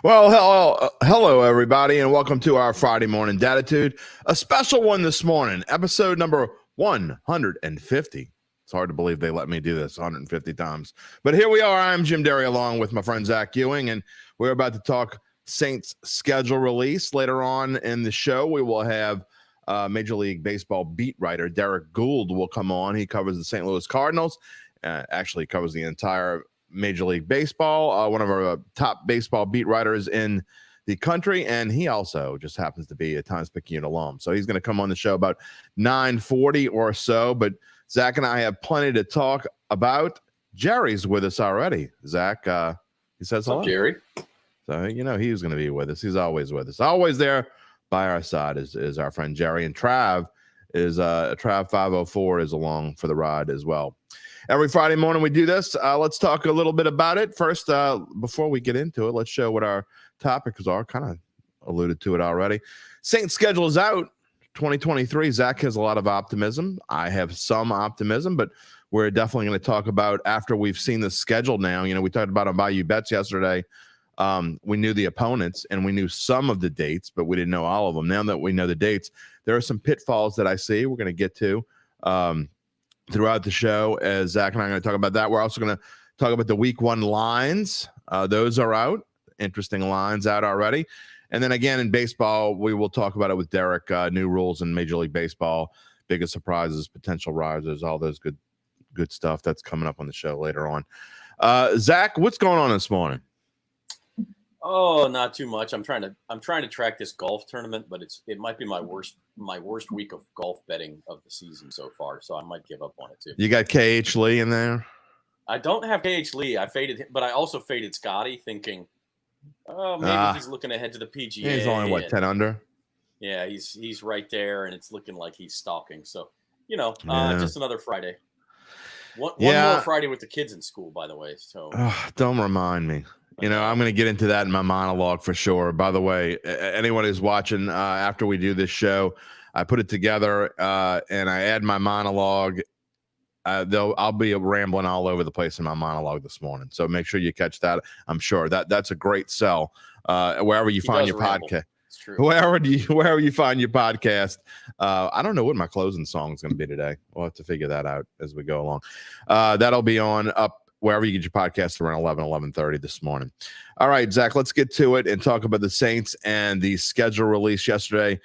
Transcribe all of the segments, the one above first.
Well, hello, everybody, and welcome to our Friday morning Dattitude, a special one this morning, episode number 150. It's hard to believe they let me do this 150 times. But here we are. I'm Jim Derry along with my friend Zach Ewing, and we're about to talk Saints schedule release. Later on in the show, we will have Major League Baseball beat writer Derrick Goold will come on. He covers the St. Louis Cardinals, actually covers the entire Major League Baseball, one of our top baseball beat writers in the country, and he also just happens to be a Times-Picayune alum. So he's going to come on the show about 9:40 or so, but Zach and I have plenty to talk about. Jerry's with us already. Zach, he says hello. What's up, Jerry? So, you know, he was going to be with us. He's always with us. Always there by our side is our friend Jerry, and Trav 504 is along for the ride as well. Every Friday morning we do this. Let's talk a little bit about it. First, before we get into it, let's show what our topics are. Kind of alluded to it already. Saints schedule is out, 2023. Zach has a lot of optimism. I have some optimism, but we're definitely going to talk about after we've seen the schedule now. You know, we talked about on Bayou Bets yesterday. We knew the opponents and we knew some of the dates, but we didn't know all of them. Now that we know the dates, there are some pitfalls that I see we're going to get to throughout the show, as Zach and I are going to talk about that. We're also going to talk about the week one lines. Those are out. Interesting lines out already. And then again, in baseball, we will talk about it with Derrick, new rules in Major League Baseball, biggest surprises, potential risers, all those good stuff that's coming up on the show later on. Zach, what's going on this morning? Oh, not too much. I'm trying to track this golf tournament, but it might be my worst week of golf betting of the season so far. So I might give up on it too. You got KH Lee in there? I don't have KH Lee. I faded him, but I also faded Scotty, thinking, oh, maybe he's looking ahead to the PGA. He's only 10 under. Yeah, he's right there, and it's looking like he's stalking. So just another Friday. One more Friday with the kids in school, by the way. So don't remind me. You know, I'm going to get into that in my monologue for sure. By the way, anyone who's watching after we do this show, I put it together and I add my monologue. Though I'll be rambling all over the place in my monologue this morning. So make sure you catch that. I'm sure that's a great sell wherever you find your podcast. It's true. Wherever you find your podcast. I don't know what my closing song is going to be today. We'll have to figure that out as we go along. That'll be on up wherever you get your podcast around 11:30 this morning. All right, Zach, let's get to it and talk about the Saints and the schedule release yesterday.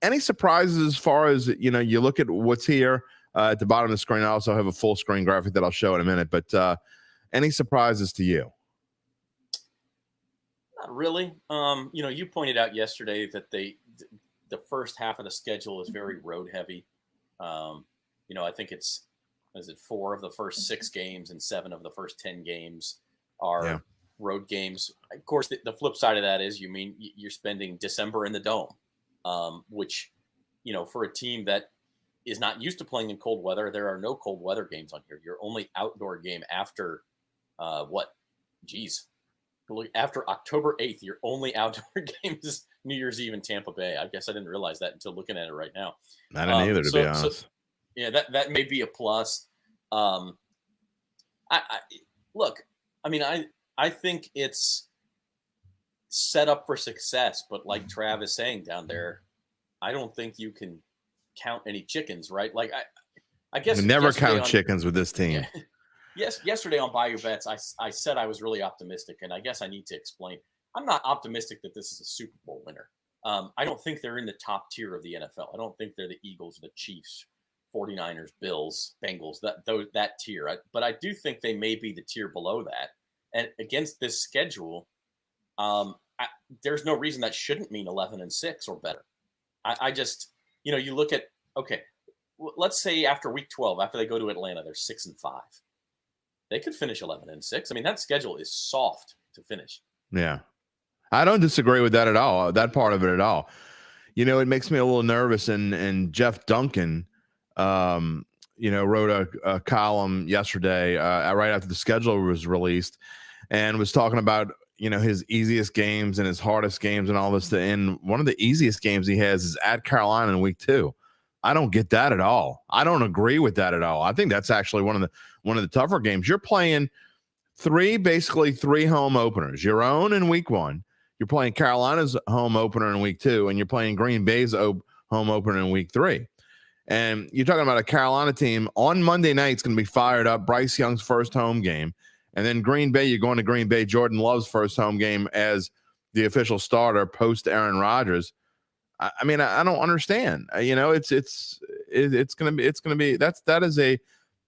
Any surprises as far as, you know, you look at what's here at the bottom of the screen? I also have a full screen graphic that I'll show in a minute, but any surprises to you? Not really. You pointed out yesterday that the first half of the schedule is very road heavy. I think it's 4 of the first 6 games and 7 of the first 10 games are road games. Of course, the flip side of that is you're spending December in the Dome, which, for a team that is not used to playing in cold weather, there are no cold weather games on here. Your only outdoor game after after October 8th, your only outdoor game is New Year's Eve in Tampa Bay. I guess I didn't realize that until looking at it right now. I didn't either, to be honest. Yeah, that may be a plus. I think it's set up for success, but like Trav is saying down there, I don't think you can count any chickens, right? Like I guess you never count chickens with this team. Yeah, yes, yesterday on Bayou Bets, I said I was really optimistic, and I guess I need to explain. I'm not optimistic that this is a Super Bowl winner. I don't think they're in the top tier of the NFL. I don't think they're the Eagles, the Chiefs, 49ers, Bills, Bengals, that tier. But I do think they may be the tier below that. And against this schedule, there's no reason that shouldn't mean 11-6 or better. I just, you look at, okay, let's say after week 12, after they go to Atlanta, they're 6-5. They could finish 11-6. I mean, that schedule is soft to finish. Yeah. I don't disagree with that at all, that part of it at all. It makes me a little nervous. And Jeff Duncan, wrote a column yesterday right after the schedule was released and was talking about, his easiest games and his hardest games and all this. And one of the easiest games he has is at Carolina in week 2. I don't get that at all. I don't agree with that at all. I think that's actually one of the tougher games. You're playing basically three home openers, your own in week 1, you're playing Carolina's home opener in week 2, and you're playing Green Bay's home opener in week 3. And you're talking about a Carolina team on Monday night. It's going to be fired up. Bryce Young's first home game. And then Green Bay, you're going to Green Bay. Jordan Love's first home game as the official starter post Aaron Rodgers. I mean, I don't understand. It's going to be that is a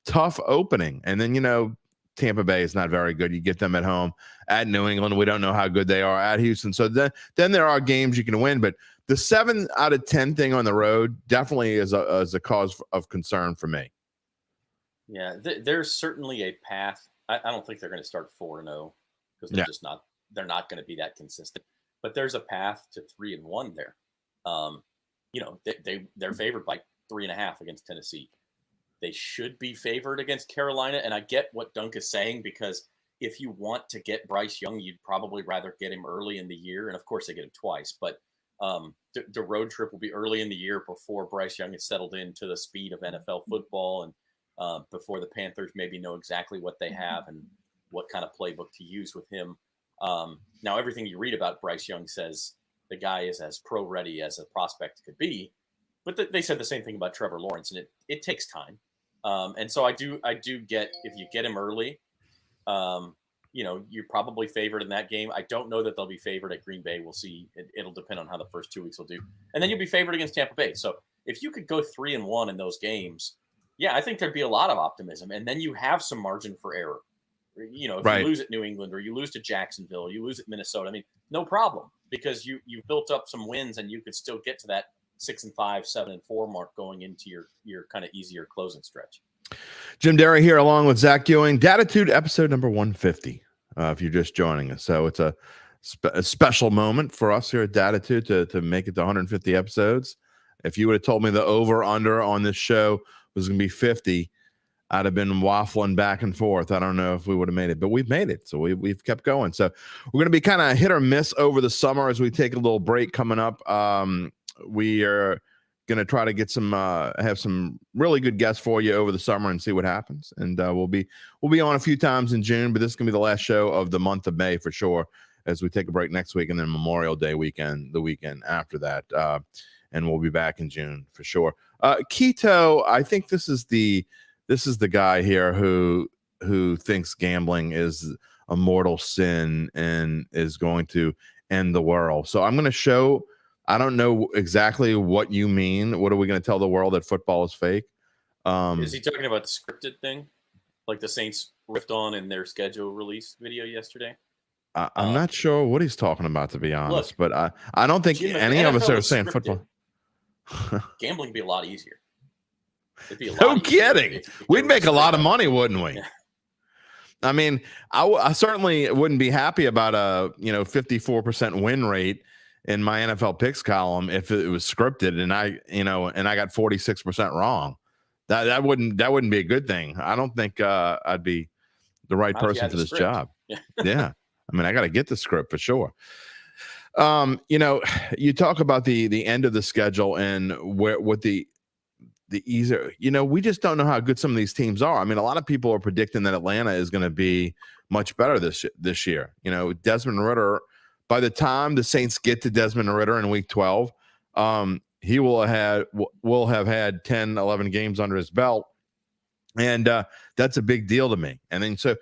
tough opening. And then, Tampa Bay is not very good. You get them at home. At New England, we don't know how good they are. At Houston. So then there are games you can win. But the 7 out of 10 thing on the road definitely is a cause of concern for me. Yeah, there's certainly a path. I don't think they're going to start 4-0 because they're just not. They're not going to be that consistent. But there's a path to 3-1 there. They're favored by 3.5 against Tennessee. They should be favored against Carolina. And I get what Dunk is saying, because if you want to get Bryce Young, you'd probably rather get him early in the year. And of course they get him twice, but the road trip will be early in the year before Bryce Young is settled into the speed of NFL football, and before the Panthers maybe know exactly what they have and what kind of playbook to use with him. Now, everything you read about Bryce Young says the guy is as pro ready as a prospect could be, but they said the same thing about Trevor Lawrence, and it takes time. And so I do get, if you get him early, you're probably favored in that game. I don't know that they'll be favored at Green Bay. We'll see. It'll depend on how the first 2 weeks will do. And then you'll be favored against Tampa Bay. So if you could go 3-1 in those games, yeah, I think there'd be a lot of optimism. And then you have some margin for error. If you lose at New England, or you lose to Jacksonville, or you lose at Minnesota, I mean, no problem, because you've built up some wins, and you could still get to that 6-5, 7-4 mark going into your kind of easier closing stretch. Jim Derry here, along with Zach Ewing. Dattitude episode number 150. If you're just joining us, so it's a special moment for us here at Dattitude to make it to 150 episodes. If you would have told me the over under on this show was going to be 50, I'd have been waffling back and forth. I don't know if we would have made it, but we've made it. So we've kept going. So we're going to be kind of hit or miss over the summer as we take a little break coming up. We are going to try to get have some really good guests for you over the summer and see what happens. And we'll be on a few times in June, but this is going to be the last show of the month of May for sure, as we take a break next week, and then Memorial Day weekend, the weekend after that. And we'll be back in June for sure. Keto, I think this is the guy here who thinks gambling is a mortal sin and is going to end the world. So I'm going to show, I don't know exactly what you mean. What are we going to tell the world, that football is fake? Is he talking about the scripted thing? Like the Saints riffed on in their schedule release video yesterday? I'm not sure what he's talking about, to be honest, but I don't think any of us are saying football. Gambling would be a lot easier. No kidding. We'd make a lot of money, wouldn't we? I mean, I certainly wouldn't be happy about a 54% win rate in my NFL picks column if it was scripted and I got 46% wrong. That wouldn't be a good thing. I don't think I'd be the right person for this job. Yeah. I mean, I got to get the script for sure. You talk about the end of the schedule and what the easier, we just don't know how good some of these teams are. I mean, a lot of people are predicting that Atlanta is going to be much better this year. Desmond Ridder, by the time the Saints get to Desmond Ridder in week 12, he will have had 10, 11 games under his belt. And that's a big deal to me. And then, so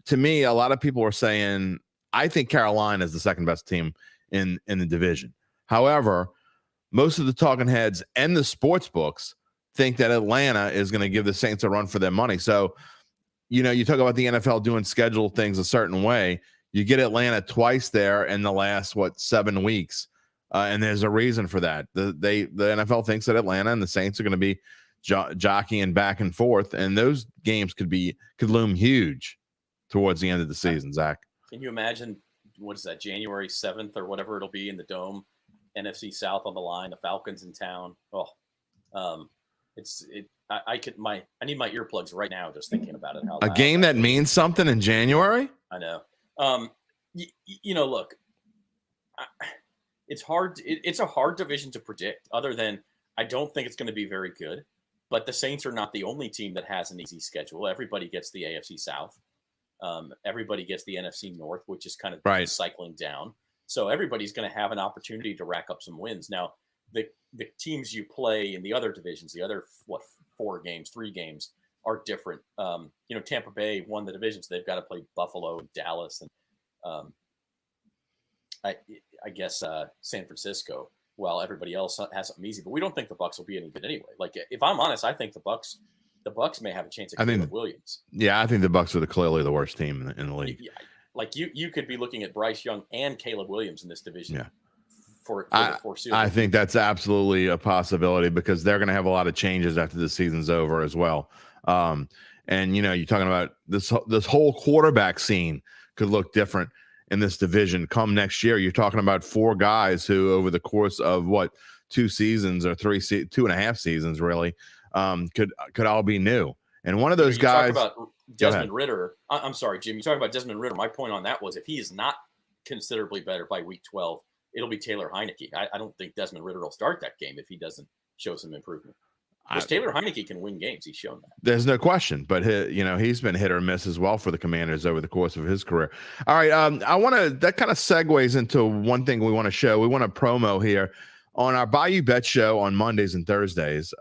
to me, a lot of people are saying, I think Carolina is the second best team in the division. However, most of the talking heads and the sports books think that Atlanta is going to give the Saints a run for their money. So, you talk about the NFL doing schedule things a certain way. You get Atlanta twice there in the last, 7 weeks. And there's a reason for that. The NFL thinks that Atlanta and the Saints are going to be jockeying back and forth. And those games could loom huge towards the end of the season, Zach. Can you imagine, what is that, January 7th or whatever it'll be in the Dome, NFC South on the line, the Falcons in town. I need my earplugs right now just thinking about it. A game that means something in January? I know. Look, it's hard. It's a hard division to predict, other than I don't think it's going to be very good. But the Saints are not the only team that has an easy schedule. Everybody gets the AFC South. Everybody gets the NFC North, which is kind of cycling down. So everybody's going to have an opportunity to rack up some wins. Now, the teams you play in the other divisions, the other 3 games are different. Tampa Bay won the division, so they've got to play Buffalo and Dallas, and I guess San Francisco. While everybody else has something easy, but we don't think the Bucs will be any good anyway. Like, if I'm honest, I think the Bucs may have a chance at Caleb Williams. Yeah, I think the Bucs are clearly the worst team in the league. Yeah, like you could be looking at Bryce Young and Caleb Williams in this division. Yeah. For the foreseeable. I think that's absolutely a possibility because they're going to have a lot of changes after the season's over as well. And you're talking about this whole quarterback scene could look different in this division come next year. You're talking about 4 guys who, over the course of 2 seasons or 2.5 seasons, really, could all be new. And one of those guys. Talk about Desmond Ridder. I'm sorry, Jim. You talk about Desmond Ridder. My point on that was if he is not considerably better by week 12, it'll be Taylor Heineke. I don't think Desmond Ridder will start that game if he doesn't show some improvement. Because Taylor Heineke can win games. He's shown that. There's no question. But, he's been hit or miss as well for the Commanders over the course of his career. All right. That kind of segues into one thing we want to show. We want to promo here on our Bayou Bet show on Mondays and Thursdays.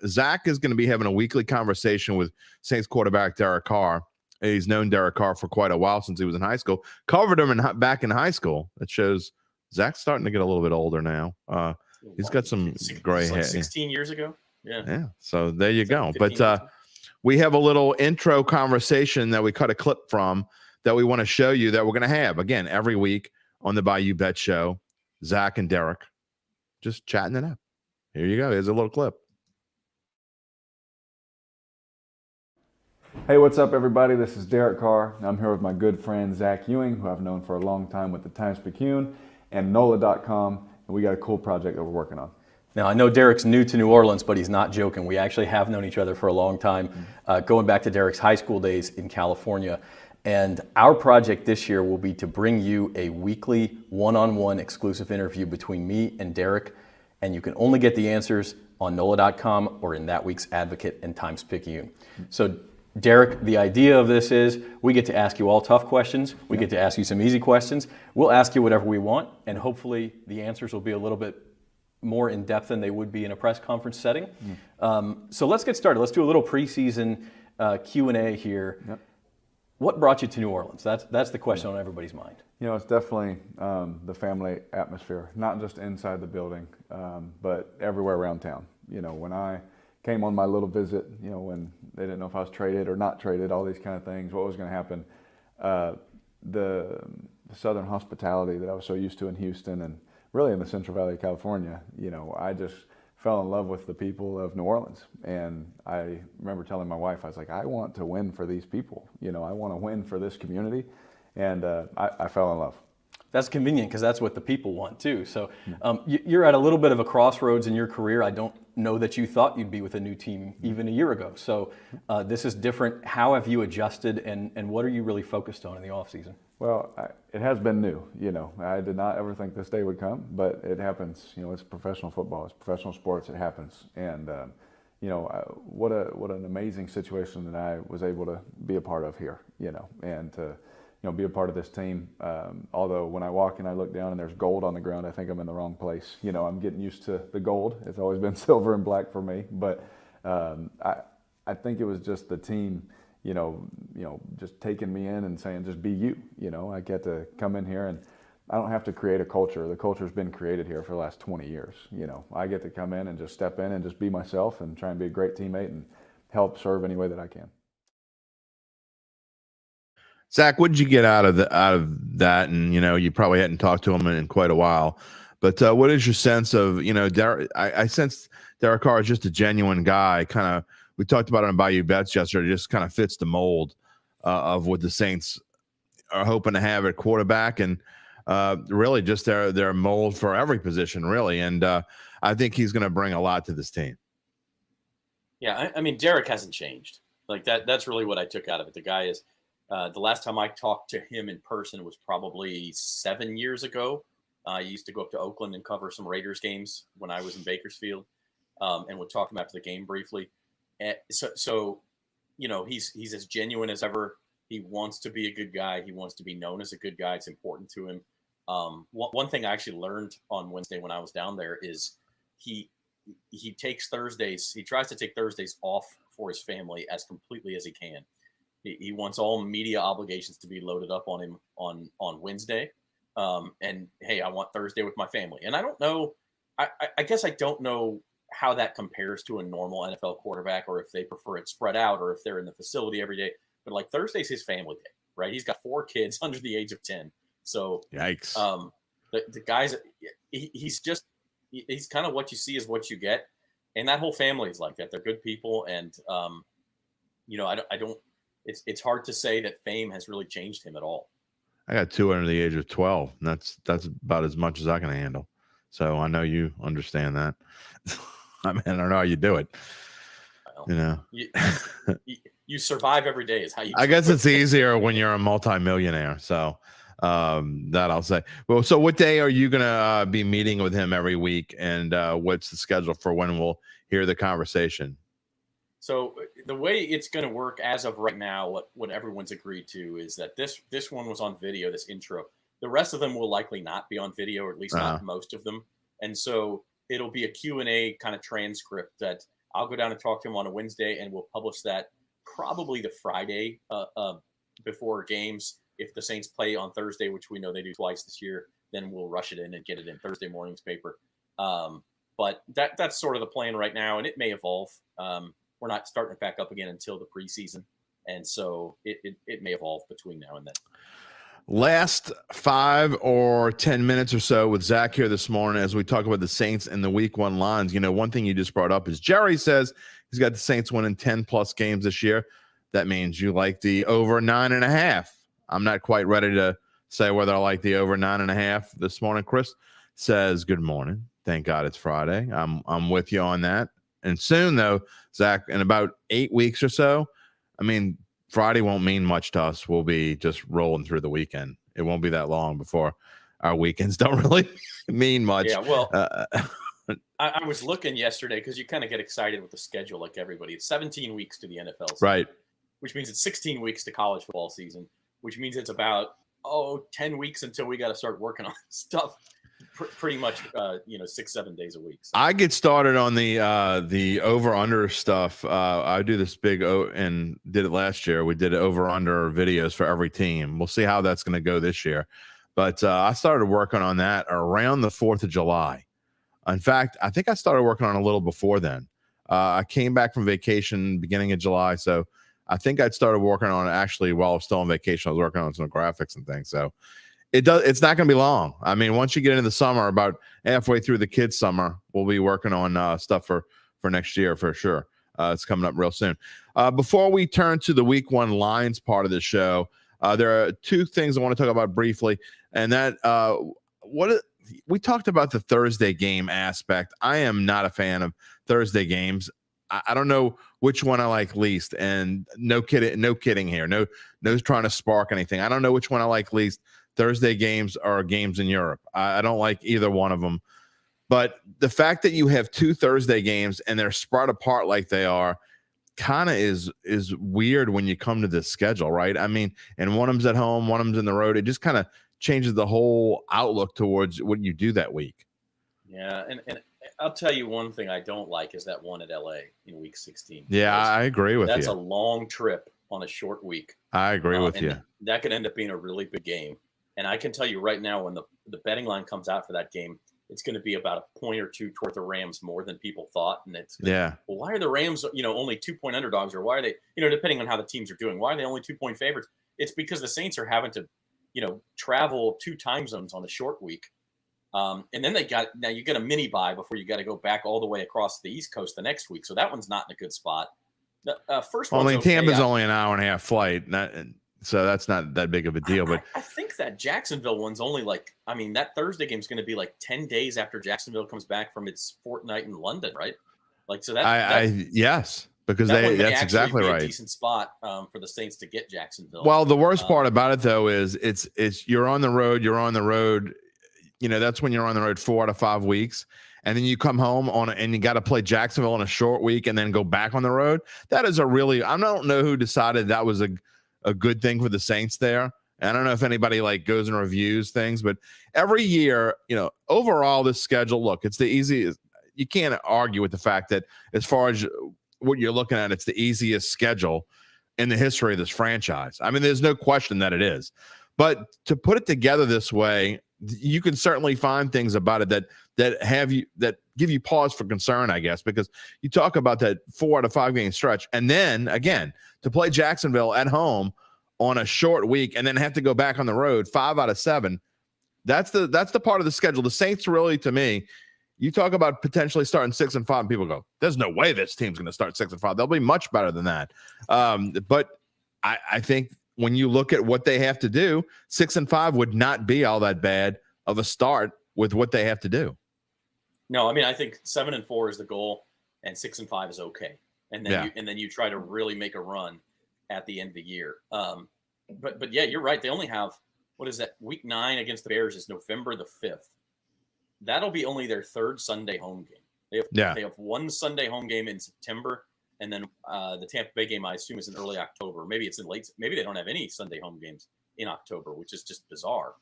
Zach is going to be having a weekly conversation with Saints quarterback Derek Carr. He's known Derek Carr for quite a while since he was in high school. Covered him back in high school. That shows Zach's starting to get a little bit older now. He's got some gray hair. 16 years ago. Yeah. So there you go. But we have a little intro conversation that we cut a clip from that we want to show you that we're going to have again every week on the Bayou Bet show. Zach and Derek just chatting it up. Here you go. Here's a little clip. Hey, what's up, everybody? This is Derek Carr. I'm here with my good friend Zach Ewing, who I've known for a long time with the Times-Picayune and NOLA.com, and we got a cool project that we're working on. Now, I know Derek's new to New Orleans, but he's not joking. We actually have known each other for a long time, going back to Derek's high school days in California. And our project this year will be to bring you a weekly one-on-one exclusive interview between me and Derek. And you can only get the answers on NOLA.com or in that week's Advocate and Times-Picayune. So, Derek, the idea of this is we get to ask you all tough questions. We get to ask you some easy questions. We'll ask you whatever we want, and hopefully the answers will be a little bit more in depth than they would be in a press conference setting. So let's get started. Let's do a little preseason Q&A here. Yep. What brought you to New Orleans? That's the question on everybody's mind. It's definitely the family atmosphere, not just inside the building, but everywhere around town. When I came on my little visit, when they didn't know if I was traded or not traded, all these kind of things, what was going to happen, the Southern hospitality that I was so used to in Houston and really in the Central Valley of California, I just fell in love with the people of New Orleans. And I remember telling my wife, I was like, I want to win for these people. I want to win for this community. And I fell in love. That's convenient because that's what the people want too. So you're at a little bit of a crossroads in your career. I don't know that you thought you'd be with a new team even a year ago. So this is different. How have you adjusted and what are you really focused on in the offseason? Well, it has been new. I did not ever think this day would come, but it happens. It's professional football, it's professional sports. It happens, and what an amazing situation that I was able to be a part of here. And to be a part of this team. Although when I walk and I look down and there's gold on the ground, I think I'm in the wrong place. I'm getting used to the gold. It's always been silver and black for me, but I think it was just the team. Just taking me in and saying, just be you. I get to come in here and I don't have to create a culture. The culture's been created here for the last 20 years. I get to come in and just step in and just be myself and try and be a great teammate and help serve any way that I can. Zach, what did you get out of that? And, you probably hadn't talked to him in quite a while, but what is your sense of, Derek? I sense Derek Carr is just a genuine guy, kind of. We talked about it on Bayou Bets yesterday. It just kind of fits the mold of what the Saints are hoping to have at quarterback, and really just their mold for every position, really. And I think he's going to bring a lot to this team. Yeah, I mean, Derek hasn't changed. Like that's really what I took out of it. The guy is the last time I talked to him in person was probably 7 years ago. I used to go up to Oakland and cover some Raiders games when I was in Bakersfield, and would talk to him after the game briefly. So, he's as genuine as ever. He wants to be a good guy. He wants to be known as a good guy. It's important to him. One thing I actually learned on Wednesday when I was down there is he takes Thursdays. He tries to take Thursdays off for his family as completely as he can. He wants all media obligations to be loaded up on him on Wednesday. And hey, I want Thursday with my family. And I don't know. I guess I don't know how that compares to a normal NFL quarterback, or if they prefer it spread out, or if they're in the facility every day. But like Thursday's his family day, right? He's got 4 kids under the age of 10. So yikes. The guys, he's kind of what you see is what you get, and that whole family is like that. They're good people, and I don't. It's hard to say that fame has really changed him at all. I got 2 under the age of 12. And that's about as much as I can handle. So I know you understand that. I mean, I don't know how you do it. Well, you survive every day is how you. I guess it's easier when you're a multimillionaire. So that I'll say. Well, so what day are you going to be meeting with him every week, and what's the schedule for when we'll hear the conversation? So the way it's going to work as of right now, what everyone's agreed to is that this one was on video, this intro. The rest of them will likely not be on video, or at least not most of them. And so it'll be a Q&A kind of transcript that I'll go down and talk to him on a Wednesday, and we'll publish that probably the Friday before games. If the Saints play on Thursday, which we know they do twice this year, then we'll rush it in and get it in Thursday morning's paper. But that's sort of the plan right now, and it may evolve. We're not starting it back up again until the preseason, and so it may evolve between now and then. Last 5 or 10 minutes or so with Zach here this morning as we talk about the Saints and the Week 1 lines. You know, one thing you just brought up is Jerry says he's got the Saints winning 10-plus games this year. That means you like the over 9.5. I'm not quite ready to say whether I like the over 9.5 this morning. Chris says, good morning. Thank God it's Friday. I'm with you on that. And soon, though, Zach, in about 8 weeks or so, I mean, Friday won't mean much to us. We'll be just rolling through the weekend. It won't be that long before our weekends don't really mean much. Yeah, well, I was looking yesterday because you kind of get excited with the schedule like everybody. It's 17 weeks to the NFL season, right? Which means it's 16 weeks to college football season, which means it's about 10 weeks until we got to start working on stuff. Pretty much 6-7 days a week. So. I get started on the over under stuff. I do this big and did it last year. We did over under videos for every team. We'll see how that's going to go this year. But I started working on that around the 4th of July. In fact, I think I started working on it a little before then. I came back from vacation beginning of July, so I think I'd started working on it actually while I was still on vacation. I was working on some graphics and things. So it's not going to be long. I mean, once you get into the summer, about halfway through the kids' summer, we'll be working on stuff for next year for sure. It's coming up real soon. Before we turn to the Week 1 lines part of the show, there are 2 things I want to talk about briefly, and that we talked about the Thursday game aspect. I am not a fan of Thursday games. I don't know which one I like least, and no kidding here. No trying to spark anything. I don't know which one I like least. Thursday games are games in Europe. I don't like either one of them. But the fact that you have 2 Thursday games and they're spread apart like they are kind of is weird when you come to this schedule, right? I mean, and one of them's at home, one of them's in the road. It just kind of changes the whole outlook towards what you do that week. Yeah, and I'll tell you one thing I don't like is that one at LA in Week 16. Yeah, I agree with you. That's a long trip on a short week. I agree with you. That could end up being a really big game. And I can tell you right now, when the betting line comes out for that game, it's going to be about a point or 2 toward the Rams more than people thought. And well, why are the Rams, only 2-point underdogs, or why are they, depending on how the teams are doing, why are they only 2-point favorites? It's because the Saints are having to, travel 2 time zones on a short week. And then now you get a mini bye before you got to go back all the way across the East Coast the next week. So that one's not in a good spot. The first one. Tampa's only an hour and a half flight. So that's not that big of a deal. But I think that Jacksonville one's only that Thursday game's going to be like 10 days after Jacksonville comes back from its fortnight in London, right? Like, so yes, because that's exactly right. A decent spot for the Saints to get Jacksonville. Well, the worst part about it though is it's you're on the road. That's when you're on the road 4 out of 5 weeks. And then you come home and you got to play Jacksonville on a short week and then go back on the road. That is I don't know who decided that was a good thing for the Saints there. And I don't know if anybody like goes and reviews things, but every year, overall this schedule, look, it's the easiest. You can't argue with the fact that as far as what you're looking at, it's the easiest schedule in the history of this franchise. I mean, there's no question that it is. But to put it together this way, you can certainly find things about it that give you pause for concern, I guess, because you talk about that 4 out of 5 game stretch, and then again to play Jacksonville at home on a short week, and then have to go back on the road 5 out of 7. That's the part of the schedule. The Saints really, to me, you talk about potentially starting 6-5, and people go, "There's no way this team's going to start 6-5." They'll be much better than that. But I think when you look at what they have to do, 6-5 would not be all that bad of a start with what they have to do. No, I mean, I think 7-4 is the goal, and 6-5 is okay. And then you try to really make a run at the end of the year. But yeah, you're right. They only have, what is that? Week 9 against the Bears is November the 5th. That'll be only their 3rd Sunday home game. They have one Sunday home game in September, and then the Tampa Bay game, I assume, is in early October. Maybe it's in late. Maybe they don't have any Sunday home games in October, which is just bizarre.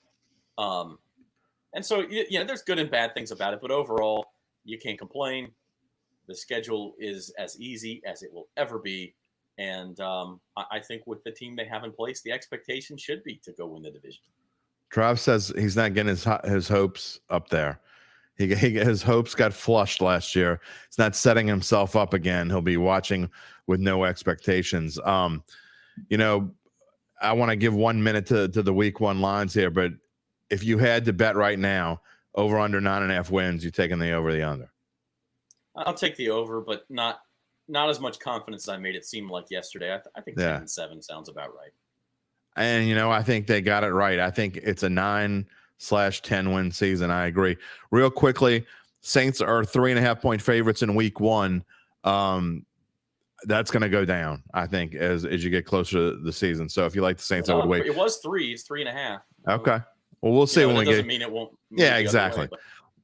And so, there's good and bad things about it, but overall, you can't complain. The schedule is as easy as it will ever be. And I think with the team they have in place, the expectation should be to go win the division. Trav says he's not getting his hopes up there. His hopes got flushed last year. He's not setting himself up again. He'll be watching with no expectations. I want to give 1 minute to the week 1 lines here, but if you had to bet right now, over under 9.5 wins, you taking the over, the under? I'll take the over, but not as much confidence as I made it seem like yesterday. I think 10-7 sounds about right. And, I think they got it right. I think it's a 9/10 win season. I agree. Real quickly, Saints are 3.5 point favorites in week 1. That's going to go down, I think, as you get closer to the season. So if you like the Saints, I would wait. It was 3. It's 3.5. Okay. Well, we'll see when we get. Doesn't mean it won't. Yeah, exactly.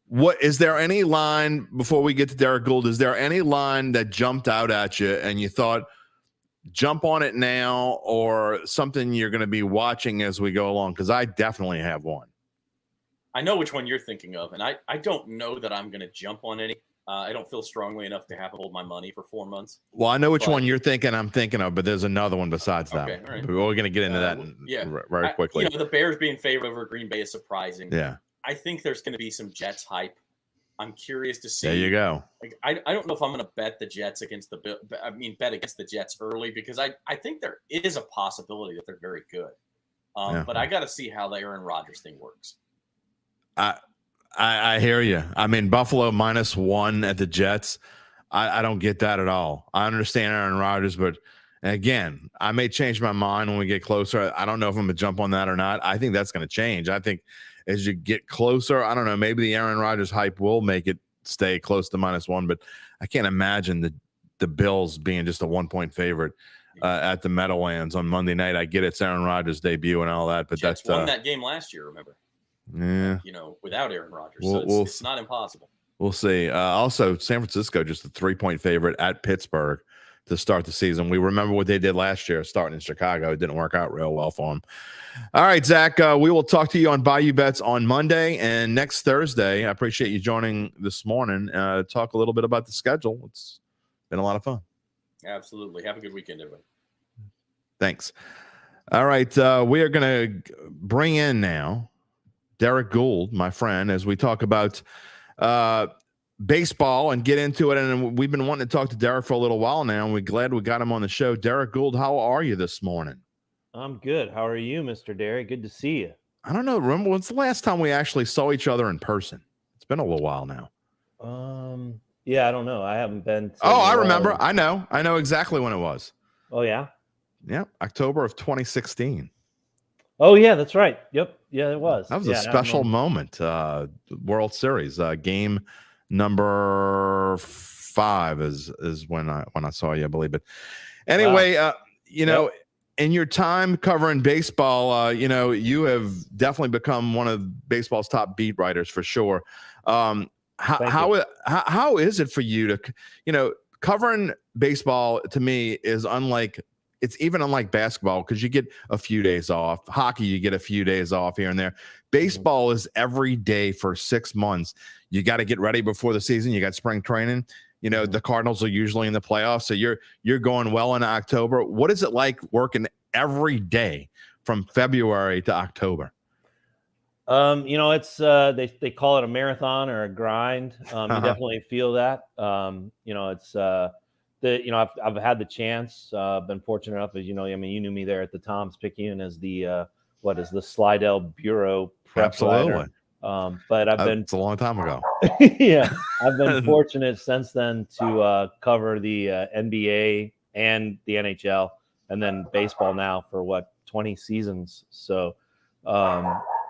What is there any line before we get to Derrick Goold? Is there any line that jumped out at you and you thought, jump on it now, or something you're going to be watching as we go along? Because I definitely have one. I know which one you're thinking of, and I don't know that I'm going to jump on any. I don't feel strongly enough to have to hold my money for 4 months. Well, I know which one you're thinking. I'm thinking of, but there's another one besides that. Okay, all right. We're going to get into that very quickly. The Bears being favored over Green Bay is surprising. Yeah. I think there's going to be some Jets hype. I'm curious to see. There you go. Like, I don't know if I'm going to bet the Jets against bet against the Jets early, because I think there is a possibility that they're very good. But I got to see how the Aaron Rodgers thing works. I hear you. I mean, Buffalo -1 at the Jets. I don't get that at all. I understand Aaron Rodgers, but again, I may change my mind when we get closer. I don't know if I'm going to jump on that or not. I think that's going to change. I think as you get closer, I don't know, maybe the Aaron Rodgers hype will make it stay close to -1, but I can't imagine the Bills being just a 1 point favorite at the Meadowlands on Monday night. I get it's Aaron Rodgers' debut and all that, but Jets that's won that game last year, remember? Yeah. Without Aaron Rodgers. It's not impossible. We'll see. Also, San Francisco just a 3 point favorite at Pittsburgh to start the season. We remember what they did last year starting in Chicago. It didn't work out real well for them. All right, Zach, we will talk to you on Bayou Bets on Monday and next Thursday. I appreciate you joining this morning. Talk a little bit about the schedule. It's been a lot of fun. Absolutely. Have a good weekend, everybody. Thanks. All right, we are going to bring in now Derrick Goold, my friend, as we talk about baseball and get into it. And we've been wanting to talk to Derrick for a little while now, and we're glad we got him on the show. Derrick Goold, how are you this morning? I'm good. How are you, Mr. Derrick? Good to see you. I don't know. Remember, when's the last time we actually saw each other in person? It's been a little while now. Yeah, I don't know. I haven't been. I remember. I know exactly when it was. Oh, yeah? Yeah, October of 2016. Oh, yeah, that's right. Yep. Yeah, it was. That was a special moment. World Series game number 5 is when I saw you, I believe. But anyway, wow. In your time covering baseball, you have definitely become one of baseball's top beat writers for sure. How is it for you to, covering baseball to me is unlike it's even unlike basketball because you get a few days off. Hockey, you get a few days off here and there. Baseball is every day for 6 months. You got to get ready before the season. You got spring training. The Cardinals are usually in the playoffs, so you're going well into October. What is it like working every day from February to October? It's they call it a marathon or a grind. You definitely feel that. It's I've had the chance. Been fortunate enough, as you know. I mean, you knew me there at the Times-Picayune as the the Slidell Bureau prep writer. But I've been. It's a long time ago. Yeah, I've been fortunate since then to cover the NBA and the NHL, and then baseball now for 20 seasons. So.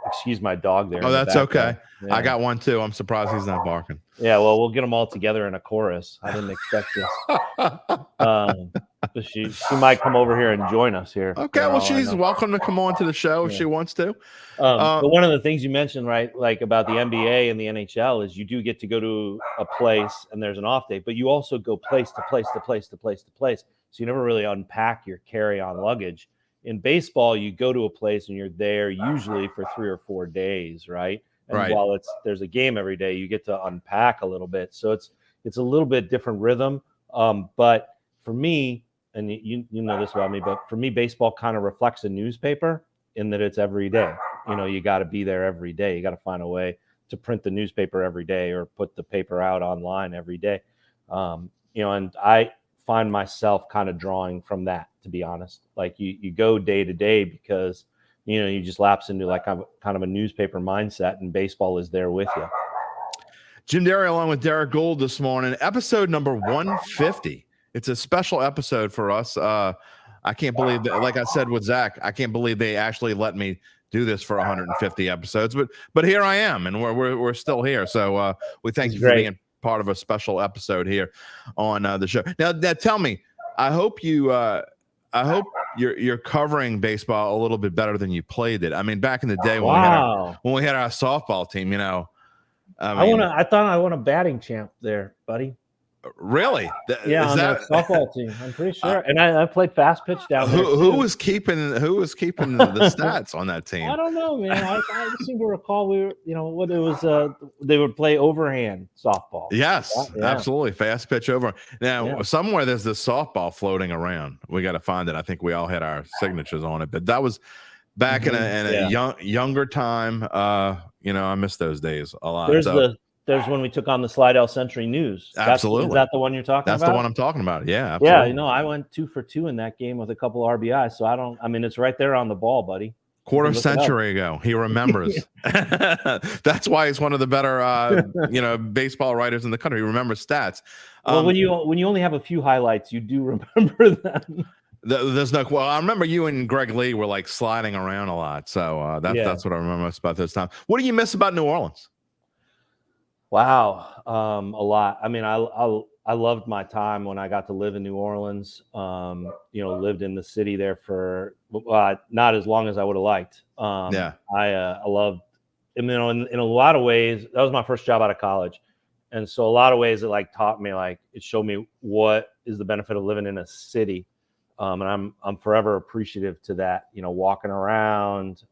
Excuse my dog there. Oh, that's okay. Yeah. I got one too. I'm surprised he's not barking. Yeah, well, we'll get them all together in a chorus. I didn't expect this. She might come over here and join us here. Okay, well, she's welcome to come on to the show if she wants to. But one of the things you mentioned, right, like about the NBA and the NHL, is you do get to go to a place and there's an off day, but you also go place to place to place to place to place. So you never really unpack your carry-on luggage. In baseball, you go to a place and you're there usually for 3 or 4 days, right? And while there's a game every day, you get to unpack a little bit. So it's a little bit different rhythm. But for me, and you know this about me, but for me, baseball kind of reflects a newspaper in that it's every day. You got to be there every day. You got to find a way to print the newspaper every day or put the paper out online every day. And I find myself kind of drawing from that, to be honest. Like you go day to day because you just lapse into like kind of a newspaper mindset, and baseball is there with you. Jim Derry along with Derrick Goold this morning, episode number 150. It's a special episode for us. I can't believe that, like I said with Zach, I can't believe they actually let me do this for 150 episodes, but here I am, and we're still here. So we thank you for being part of a special episode here on the show. Now tell me, I hope you're covering baseball a little bit better than you played it. I mean, back in the day when we had our softball team, I thought I won a batting champ there, buddy. Really? On that softball team, I'm pretty sure. And I played fast pitch down there. Who was keeping the stats on that team? I don't know, man. I seem to recall what it was. They would play overhand softball. Yes, absolutely, fast pitch over. Now somewhere there's this softball floating around. We got to find it. I think we all had our signatures on it, but that was back in a younger time. I miss those days a lot. There's when we took on the Slidell Century News. Absolutely. Is that the one you're talking about? That's the one I'm talking about. Yeah, absolutely. Yeah, I went 2 for 2 in that game with a couple RBIs. So it's right there on the ball, buddy. Quarter century ago. He remembers. That's why he's one of the better baseball writers in the country. He remembers stats. Well, when you only have a few highlights, you do remember them. I remember you and Greg Lee were like sliding around a lot. So that's what I remember about this time. What do you miss about New Orleans? Wow, a lot. I mean, I loved my time when I got to live in New Orleans. Lived in the city there for not as long as I would have liked. I loved. In a lot of ways, that was my first job out of college, and so a lot of ways it taught me, it showed me what is the benefit of living in a city, and I'm forever appreciative to that. Walking around.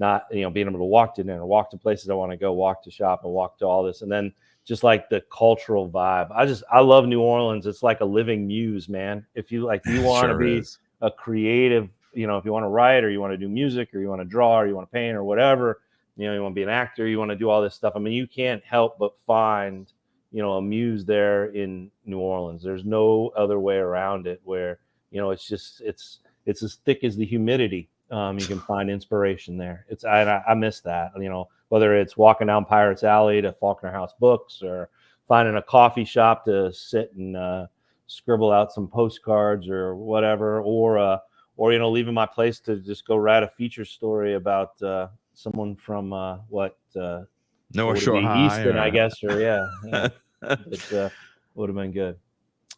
Not being able to walk to dinner, walk to places I want to go, walk to shop, and walk to all this, and then just like the cultural vibe. I love New Orleans. It's like a living muse, man. If you want to be a creative, if you want to write or you want to do music or you want to draw or you want to paint or whatever, you want to be an actor, you want to do all this stuff. I mean, you can't help but find a muse there in New Orleans. There's no other way around it. Where it's as thick as the humidity. You can find inspiration there. I miss that, whether it's walking down Pirates Alley to Faulkner House Books or finding a coffee shop to sit and scribble out some postcards or whatever, or leaving my place to just go write a feature story about someone from North Shore High, Easton, I guess, or it would have been good.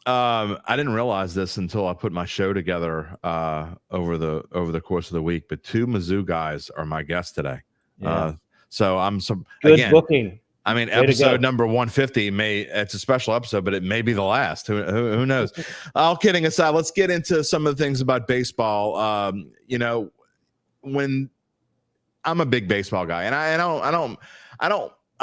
I didn't realize this until I put my show together over the course of the week, but 2 Mizzou guys are my guests today. Yeah. So I'm good booking. I mean, episode number 150 it's a special episode, but it may be the last. Who knows? All kidding aside, let's get into some of the things about baseball. When I'm a big baseball guy, and I'm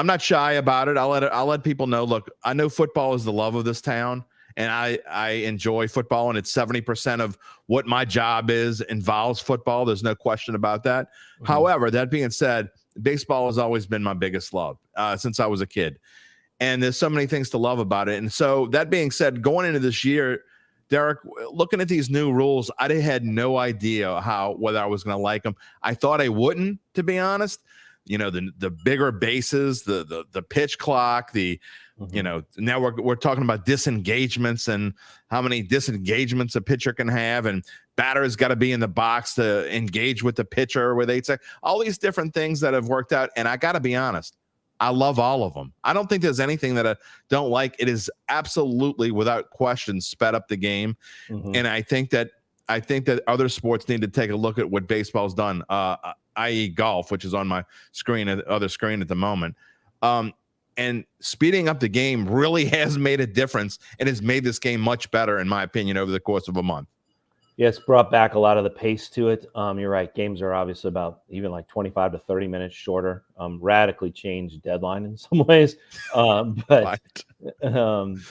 not shy about it. I'll let people know. Look, I know football is the love of this town, and I enjoy football, and it's 70% of what my job involves football. There's no question about that. Mm-hmm. However, that being said, baseball has always been my biggest love since I was a kid. And there's so many things to love about it. And so that being said, going into this year, Derrick, looking at these new rules, I had no idea whether I was going to like them. I thought I wouldn't, to be honest. The bigger bases, the pitch clock, now we're talking about disengagements and how many disengagements a pitcher can have, and batter's got to be in the box to engage with the pitcher, where they say all these different things that have worked out. And I got to be honest, I love all of them. I don't think there's anything that I don't like. It is absolutely, without question, sped up the game. Mm-hmm. And I think that other sports need to take a look at what baseball's done, i.e. golf, which is on my other screen at the moment. And speeding up the game really has made a difference and has made this game much better, in my opinion, over the course of a month. Yeah, it's brought back a lot of the pace to it. You're right. Games are obviously about even like 25 to 30 minutes shorter. Radically changed deadline in some ways, but there's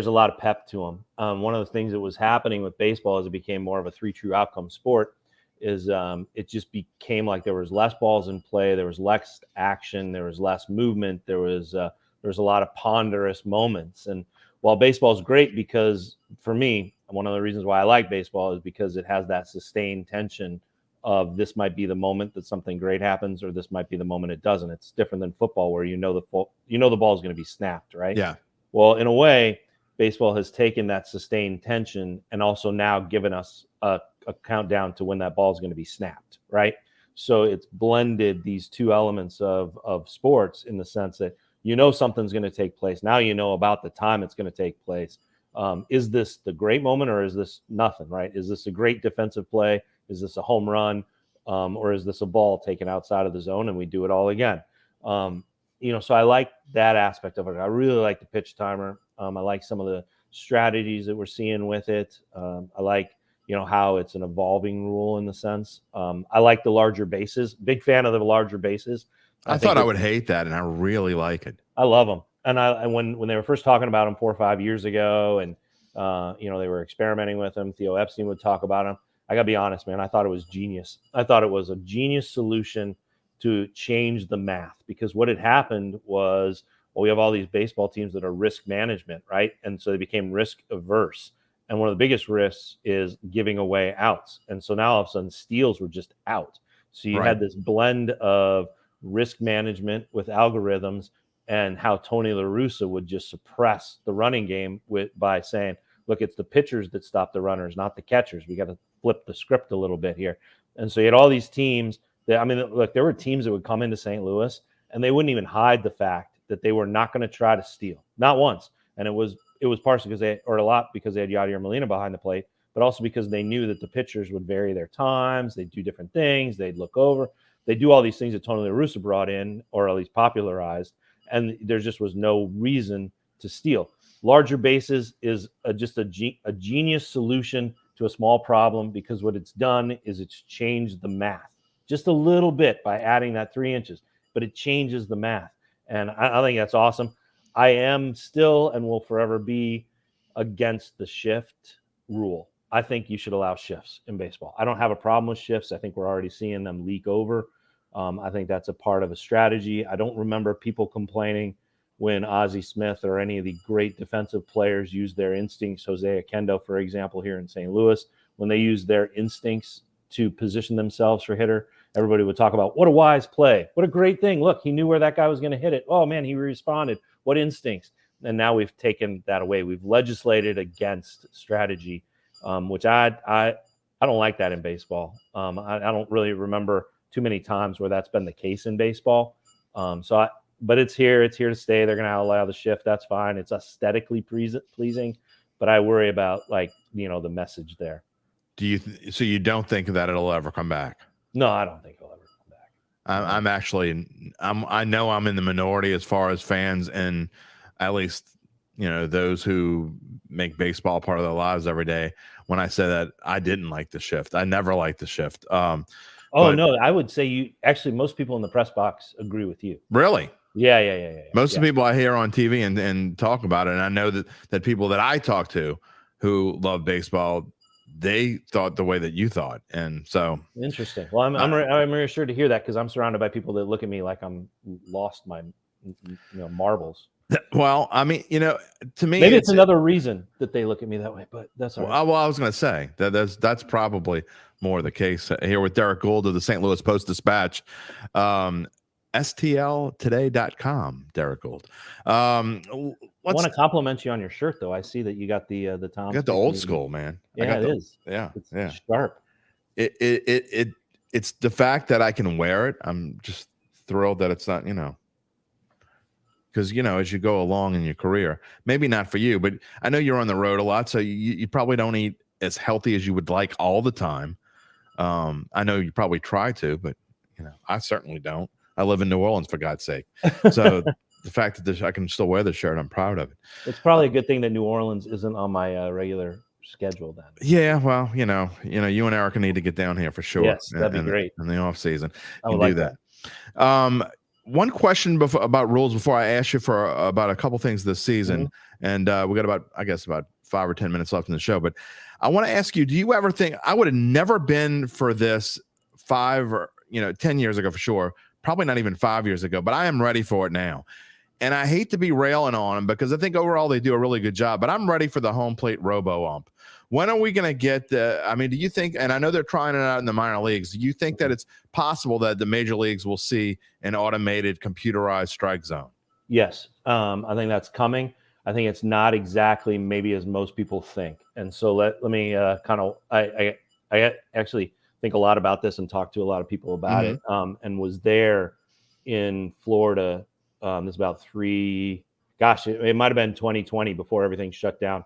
a lot of pep to them. One of the things that was happening with baseball as it became more of a 3 true outcome sport is it just became like there was less balls in play, there was less action, there was less movement, there was a lot of ponderous moments. And while baseball is great, because for me, one of the reasons why I like baseball is because it has that sustained tension of this might be the moment that something great happens, or this might be the moment it doesn't. It's different than football, where the ball is going to be snapped, right? Yeah. Well, in a way, baseball has taken that sustained tension and also now given us a countdown to when that ball is going to be snapped, right? So it's blended these two elements of sports in the sense that something's going to take place. Now about the time it's going to take place. Is this the great moment, or is this nothing, right? Is this a great defensive play? Is this a home run? Or is this a ball taken outside of the zone and we do it all again? So I like that aspect of it. I really like the pitch timer. I like some of the strategies that we're seeing with it. I like, how it's an evolving rule in the sense. I like the larger bases. Big fan of the larger bases. I thought I would hate that, and I really like it. I love them. And when they were first talking about them 4 or 5 years ago, and they were experimenting with them, Theo Epstein would talk about them. I got to be honest, man. I thought it was genius. I thought it was a genius solution to change the math, because what had happened was, we have all these baseball teams that are risk management, right? And so they became risk averse. And one of the biggest risks is giving away outs. And so now all of a sudden steals were just out. So you had this blend of risk management with algorithms, and how Tony La Russa would just suppress the running game by saying, look, it's the pitchers that stop the runners, not the catchers. We got to flip the script a little bit here. And so you had all these teams there were teams that would come into St. Louis and they wouldn't even hide the fact that they were not going to try to steal, not once. And it was partially because they had Yadier Molina behind the plate, but also because they knew that the pitchers would vary their times. They'd do different things. They'd look over. They do all these things that Tony La Russa brought in, or at least popularized. And there just was no reason to steal. Larger bases is just a genius solution to a small problem, because what it's done is it's changed the math just a little bit by adding that 3 inches, but it changes the math. And I think that's awesome. I am still and will forever be against the shift rule. I think you should allow shifts in baseball. I don't have a problem with shifts. I think we're already seeing them leak over. I think that's a part of a strategy. I don't remember people complaining when Ozzie Smith or any of the great defensive players use their instincts. Jose Oquendo, for example, here in St. Louis, when they use their instincts to position themselves for hitter, everybody would talk about what a wise play. What a great thing. Look, he knew where that guy was going to hit it. Oh, man, he responded. What instincts? And now we've taken that away. We've legislated against strategy, which I don't like that in baseball. I don't really remember too many times where that's been the case in baseball. But it's here. It's here to stay. They're going to allow the shift. That's fine. It's aesthetically pleasing, but I worry about the message there. So you don't think that it'll ever come back? No, I don't think it'll ever come back. I know I'm in the minority as far as fans, and at least, those who make baseball part of their lives every day. When I say that, I didn't like the shift. I never liked the shift. No, I would say most people in the press box agree with you. Really? Yeah. Most of the people I hear on TV and talk about it, and I know that people that I talk to who love baseball, they thought the way that you thought. And so interesting. Well, I'm reassured to hear that, because I'm surrounded by people that look at me like I'm lost my marbles. Well, I mean, to me, maybe it's another reason that they look at me that way, but that's all right. Well, I was going to say that's probably more the case here with Derrick Goold of the St. Louis Post-Dispatch. STLtoday.com, Derrick Goold. I want to compliment you on your shirt, though. I see that you got the Times-Picayune. I got the old school, man. Yeah, it is. Yeah, it's sharp. It's the fact that I can wear it. I'm just thrilled that it's not, because as you go along in your career, maybe not for you, but I know you're on the road a lot, so you probably don't eat as healthy as you would like all the time. I know you probably try to, but I certainly don't. I live in New Orleans, for God's sake. So the fact that I can still wear the shirt, I'm proud of it. It's probably a good thing that New Orleans isn't on my regular schedule then. Yeah, well, you and Erica need to get down here for sure. Yes, that'd be great. In the off season, I would like do that. One question about rules before I ask you for about a couple things this season, and we got about 5 or 10 minutes left in the show. But I want to ask you: do you ever think I would have never been for this 5 or 10 years ago for sure? Probably not even 5 years ago, but I am ready for it now. And I hate to be railing on them because I think overall they do a really good job, but I'm ready for the home plate robo-ump. When are we going to get do you think, and I know they're trying it out in the minor leagues, do you think that it's possible that the major leagues will see an automated computerized strike zone? Yes. I think that's coming. I think it's not exactly maybe as most people think. And so let me I actually think a lot about this and talk to a lot of people about it, and was there in Florida. This about it might have been 2020 before everything shut down,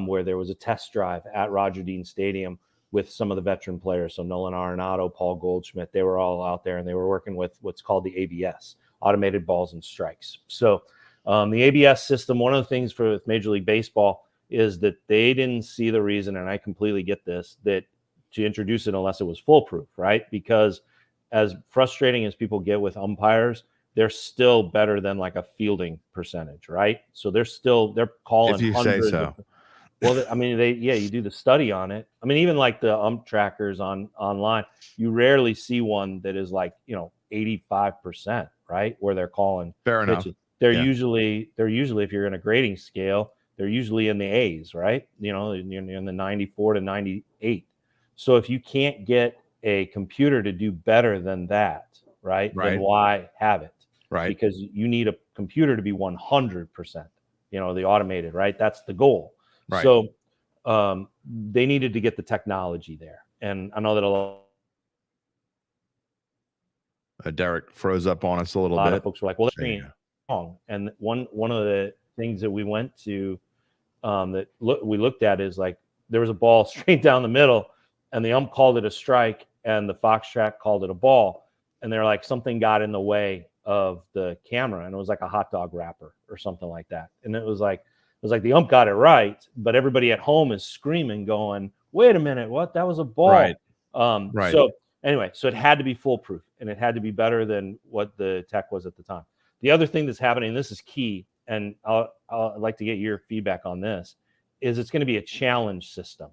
where there was a test drive at Roger Dean Stadium with some of the veteran players. So Nolan Arenado, Paul Goldschmidt, they were all out there, and they were working with what's called the ABS, automated balls and strikes. So the ABS system, one of the things for Major League Baseball is that they didn't see the reason, and I completely get this, that to introduce it unless it was foolproof, right? Because as frustrating as people get with umpires, they're still better than like a fielding percentage, right? So they're calling. If you hundreds say so. Well, I mean, you do the study on it. I mean, even like the ump trackers online, you rarely see one that is like 85%, right? Where they're calling. Fair enough. They're usually, if you're in a grading scale, they're usually in the A's, right? You're in the 94 to 98. So if you can't get a computer to do better than that, right? Then why have it? Right. Because you need a computer to be 100%, the automated, right? That's the goal. Right. So they needed to get the technology there. And I know that a lot Derrick froze up on us a little bit. of folks were like, well, that's wrong. And one of the things that we went to we looked at is like there was a ball straight down the middle, and the ump called it a strike, and the Fox track called it a ball. And they're like, something got in the way of the camera, and it was like a hot dog wrapper or something like that. And it was like the ump got it right, but everybody at home is screaming, going, "Wait a minute, what? That was a ball!" Right. So anyway, so it had to be foolproof, and it had to be better than what the tech was at the time. The other thing that's happening, and this is key, and I'd like to get your feedback on this, is it's going to be a challenge system,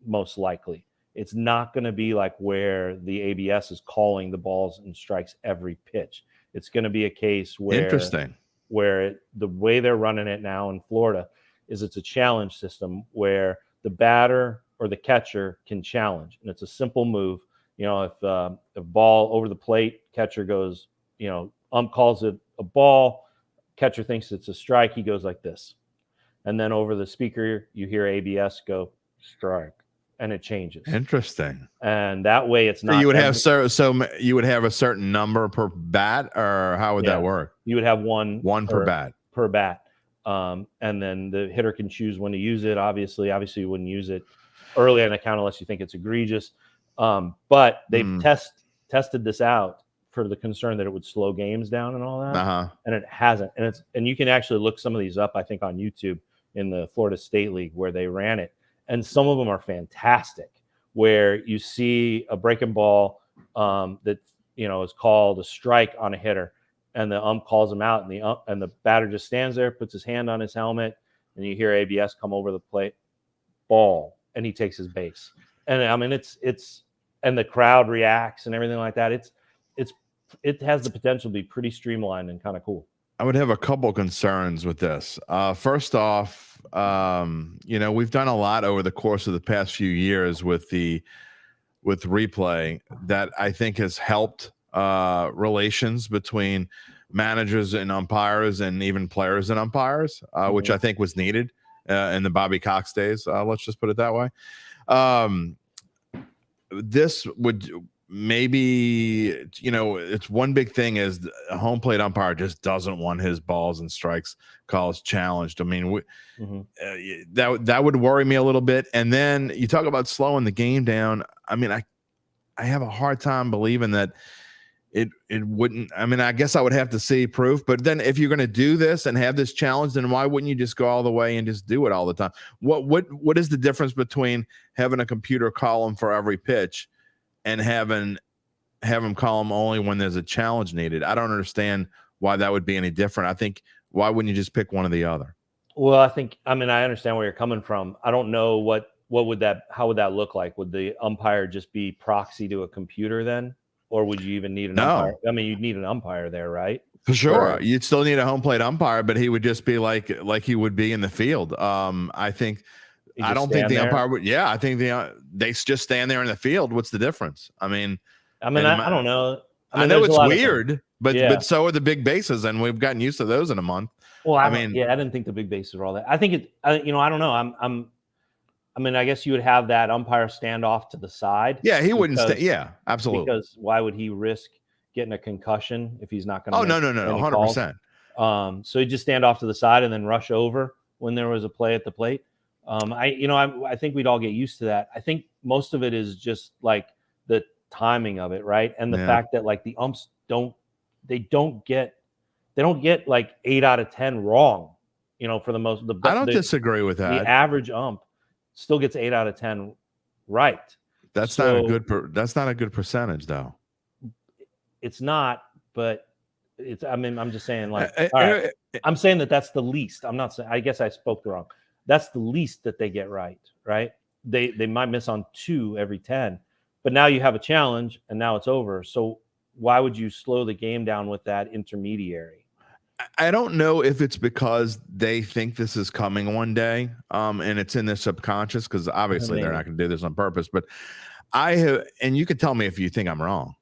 most likely. It's not going to be like where the ABS is calling the balls and strikes every pitch. It's going to be a case where the way they're running it now in Florida is it's a challenge system where the batter or the catcher can challenge, and it's a simple move. If ball over the plate, catcher goes, ump calls it a ball, catcher thinks it's a strike, he goes like this, and then over the speaker you hear ABS go strike, and it changes. Interesting. And that way it's not. So you would have you would have a certain number per bat, or how would that work? You would have one per bat. And then the hitter can choose when to use it. Obviously you wouldn't use it early on account unless you think it's egregious. But they've tested this out for the concern that it would slow games down and all that. Uh-huh. And it hasn't. And you can actually look some of these up, I think, on YouTube in the Florida State League where they ran it. And some of them are fantastic, where you see a breaking ball that, you know, is called a strike on a hitter, and the ump calls him out, and the batter just stands there, puts his hand on his helmet, and you hear ABS come over the plate, ball, and he takes his base. And I mean, it's and the crowd reacts and everything like that. It has the potential to be pretty streamlined and kind of cool. I would have a couple concerns with this. First off, you know, we've done a lot over the course of the past few years with replay that I think has helped relations between managers and umpires and even players and umpires, which I think was needed in the Bobby Cox days. Let's just put it that way. This would maybe, you know, it's one big thing is a home plate umpire just doesn't want his balls and strikes calls challenged. I mean, that would worry me a little bit. And then you talk about slowing the game down. I mean, I have a hard time believing that it wouldn't. I mean, I guess I would have to see proof, but then if you're going to do this and have this challenge, then why wouldn't you just go all the way and just do it all the time? What is the difference between having a computer call them for every pitch and have them call them only when there's a challenge needed? I don't understand why that would be any different. I think, why wouldn't you just pick one or the other? Well, I mean, I understand where you're coming from. I don't know how would that look like? Would the umpire just be proxy to a computer then? Or would you even need an umpire? I mean, you'd need an umpire there, right? For sure. You'd still need a home plate umpire, but he would just be like he would be in the field. I think I don't think the umpire would. Yeah, I think they just stand there in the field. What's the difference? I mean, I don't know. I know it's weird, but so are the big bases, and we've gotten used to those in a month. Well, I didn't think the big bases were all that. I think I don't know. I mean, I guess you would have that umpire stand off to the side. Yeah, he wouldn't stay. Yeah, absolutely. Because why would he risk getting a concussion if he's not going to? Oh, no, 100%. So he'd just stand off to the side and then rush over when there was a play at the plate. I think we'd all get used to that. I think most of it is just like the timing of it, right? And the fact that like the umps don't get like 8 out of 10 wrong. You know, for the most. I don't disagree with that. The average ump still gets 8 out of 10 right. That's not a good percentage, though. It's not, but it's. I mean, I'm just saying, like, all right. I'm saying that's the least. I'm not saying. I guess I spoke wrong. That's the least that they get right. Right? They might miss on 2 every 10, but now you have a challenge, and now it's over. So why would you slow the game down with that intermediary? I don't know if it's because they think this is coming one day, and it's in their subconscious, because obviously they're not going to do this on purpose. But and you can tell me if you think I'm wrong,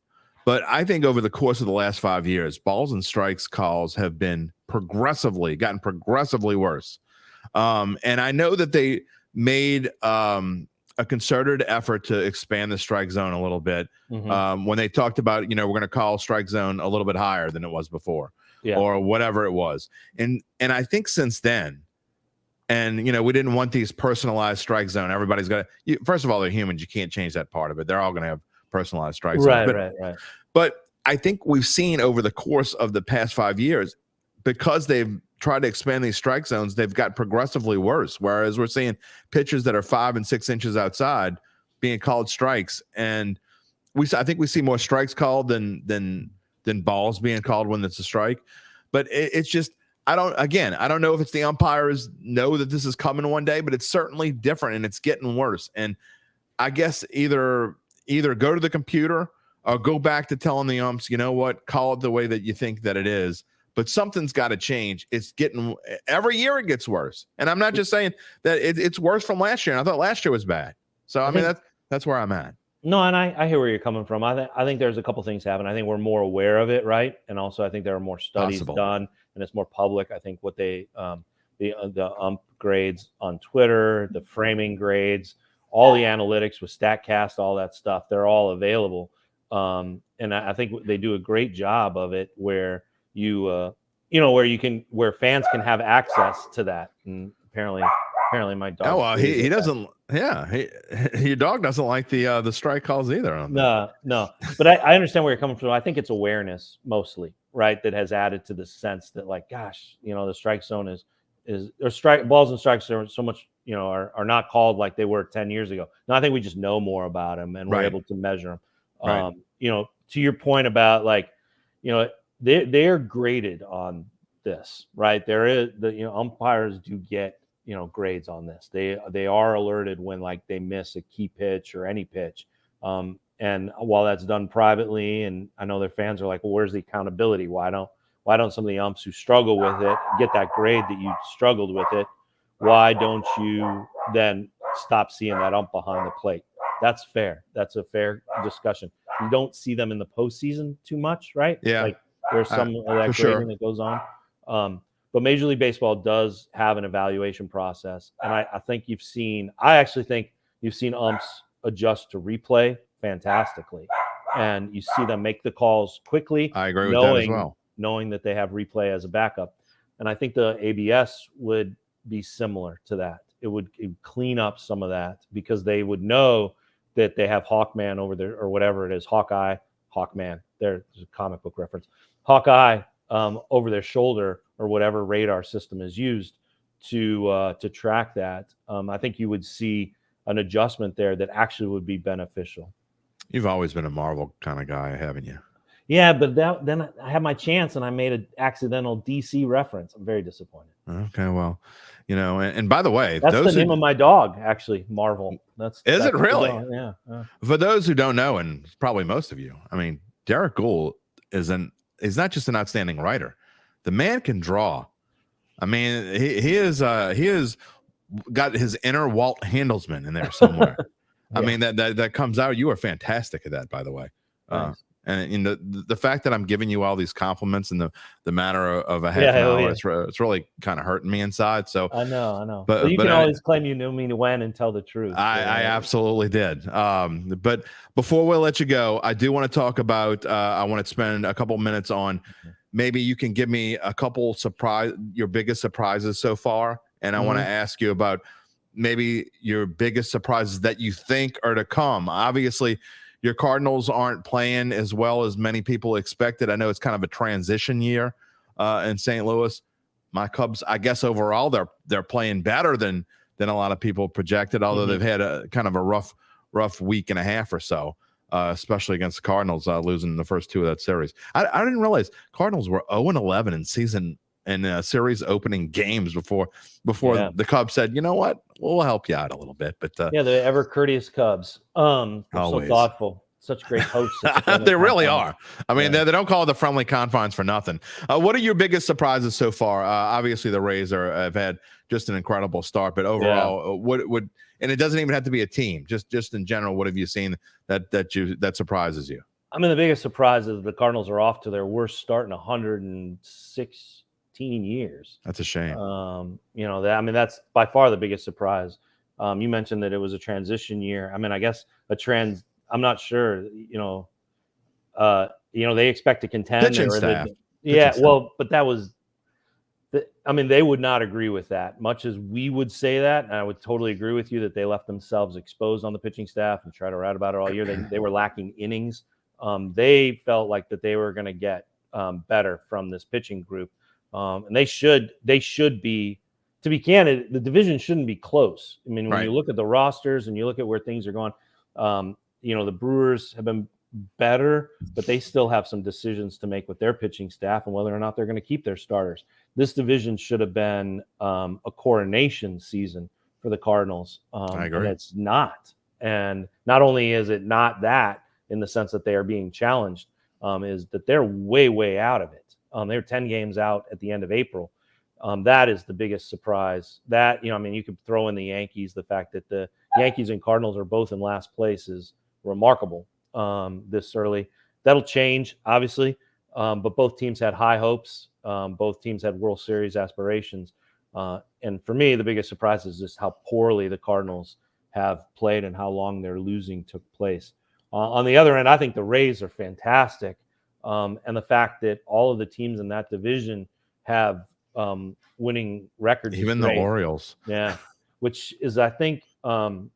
but I think over the course of the last 5 years, balls and strikes calls have been gotten progressively worse. And I know that they made a concerted effort to expand the strike zone a little bit when they talked about, we're going to call strike zone a little bit higher than it was before. Yeah. Or whatever it was. And I think since then, and, we didn't want these personalized strike zone. Everybody's got to, first of all, they're humans. You can't change that part of it. They're all going to have personalized strike zones. Right. But I think we've seen over the course of the past 5 years, because they've tried to expand these strike zones, they've got progressively worse. Whereas we're seeing pitches that are 5 and 6 inches outside being called strikes. And I think we see more strikes called than balls being called when it's a strike. But it's just, I don't know if it's the umpires know that this is coming one day, but it's certainly different and it's getting worse. And I guess either go to the computer or go back to telling the umps, you know what, call it the way that you think that it is. But something's got to change. It's getting, every year it gets worse. And I'm not just saying that it's worse from last year. And I thought last year was bad. So, I mean, that's where I'm at. No, and I hear where you're coming from. I think there's a couple things happen. I think we're more aware of it, right? And also, I think there are more studies done, and it's more public. I think what the ump grades on Twitter, the framing grades, all the analytics with StatCast, all that stuff, they're all available. And I think they do a great job of it, where where fans can have access to that. And apparently, Apparently, my dog. Oh, well, he doesn't. Yeah, your dog doesn't like the strike calls either. No. But I understand where you're coming from. I think it's awareness mostly, right? That has added to the sense that, like, gosh, the strike zone or strike balls and strikes are so much, are not called like they were 10 years ago. No, I think we just know more about them and we're able to measure them. Right. To your point about, like, they're graded on this, right? There is umpires do get grades on this. They are alerted when, like, they miss a key pitch or any pitch. And while that's done privately, and I know their fans are like, well, where's the accountability? Why don't some of the umps who struggle with it get that grade that you struggled with it? Why don't you then stop seeing that ump behind the plate? That's fair. That's a fair discussion. You don't see them in the postseason too much, right? Yeah. Like, there's some of that grading that goes on. But Major League Baseball does have an evaluation process. And I actually think you've seen umps adjust to replay fantastically. And you see them make the calls quickly. I agree with that as well. Knowing that they have replay as a backup. And I think the ABS would be similar to that. It would clean up some of that because they would know that they have Hawkman over there, or whatever it is, Hawkman. There's a comic book reference. Hawkeye over their shoulder, or whatever radar system is used to track that. I think you would see an adjustment there that actually would be beneficial. You've always been a Marvel kind of guy, haven't you? Yeah, but then I had my chance and I made an accidental DC reference. I'm very disappointed. Okay, well, and by the way, that's the name of my dog, actually, Marvel. Is it really? Yeah. For those who don't know, and probably most of you, I mean, Derrick Goold is not just an outstanding writer. The man can draw. I mean, he is got his inner Walt Handelsman in there somewhere. I mean, that comes out. You are fantastic at that, by the way. And in the fact that I'm giving you all these compliments in the matter of a half an hour, it's really kind of hurting me inside. So I know. But you can always claim you knew me when and tell the truth. I absolutely did. But before we let you go, I do want to talk about. I want to spend a couple minutes on. Maybe you can give me a couple your biggest surprises so far, and I want to ask you about maybe your biggest surprises that you think are to come. Obviously, your Cardinals aren't playing as well as many people expected. I know it's kind of a transition year in St. Louis. My Cubs, I guess overall they're playing better than a lot of people projected, although they've had a kind of a rough week and a half or so, especially against the Cardinals, losing the first two of that series. I didn't realize Cardinals were 0-11 in series opening games before the Cubs said, you know what, we'll help you out a little bit. But the ever courteous Cubs, so thoughtful, such great hosts. They really are. I mean, they don't call it the friendly confines for nothing. What are your biggest surprises so far? Obviously the Rays have had just an incredible start, but overall, and it doesn't even have to be a team, just in general, what have you seen that surprises you? I mean, the biggest surprise is the Cardinals are off to their worst start in 116 years. That's a shame. That's by far the biggest surprise. You mentioned that it was a transition year. I mean, I guess I'm not sure. They expect to contend. Pitching staff. But that was. They would not agree with that. Much as we would say that, and I would totally agree with you that they left themselves exposed on the pitching staff and try to write about it all year. They were lacking innings. They felt like that they were going to get better from this pitching group. And they should be, to be candid, the division shouldn't be close. I mean, when you look at the rosters and you look at where things are going, the Brewers have been better, but they still have some decisions to make with their pitching staff and whether or not they're going to keep their starters. This division should have been a coronation season for the Cardinals. I agree. And it's not. And not only is it not that in the sense that they are being challenged, is that they're way, way out of it. They're 10 games out at the end of April. That is the biggest surprise. That, you could throw in the Yankees. The fact that the Yankees and Cardinals are both in last place is remarkable this early. That'll change, obviously, but both teams had high hopes. Both teams had World Series aspirations. And for me, the biggest surprise is just how poorly the Cardinals have played and how long their losing took place. On the other end, I think the Rays are fantastic. And the fact that all of the teams in that division have winning records. Even the Orioles. Yeah. which is, I think, I'm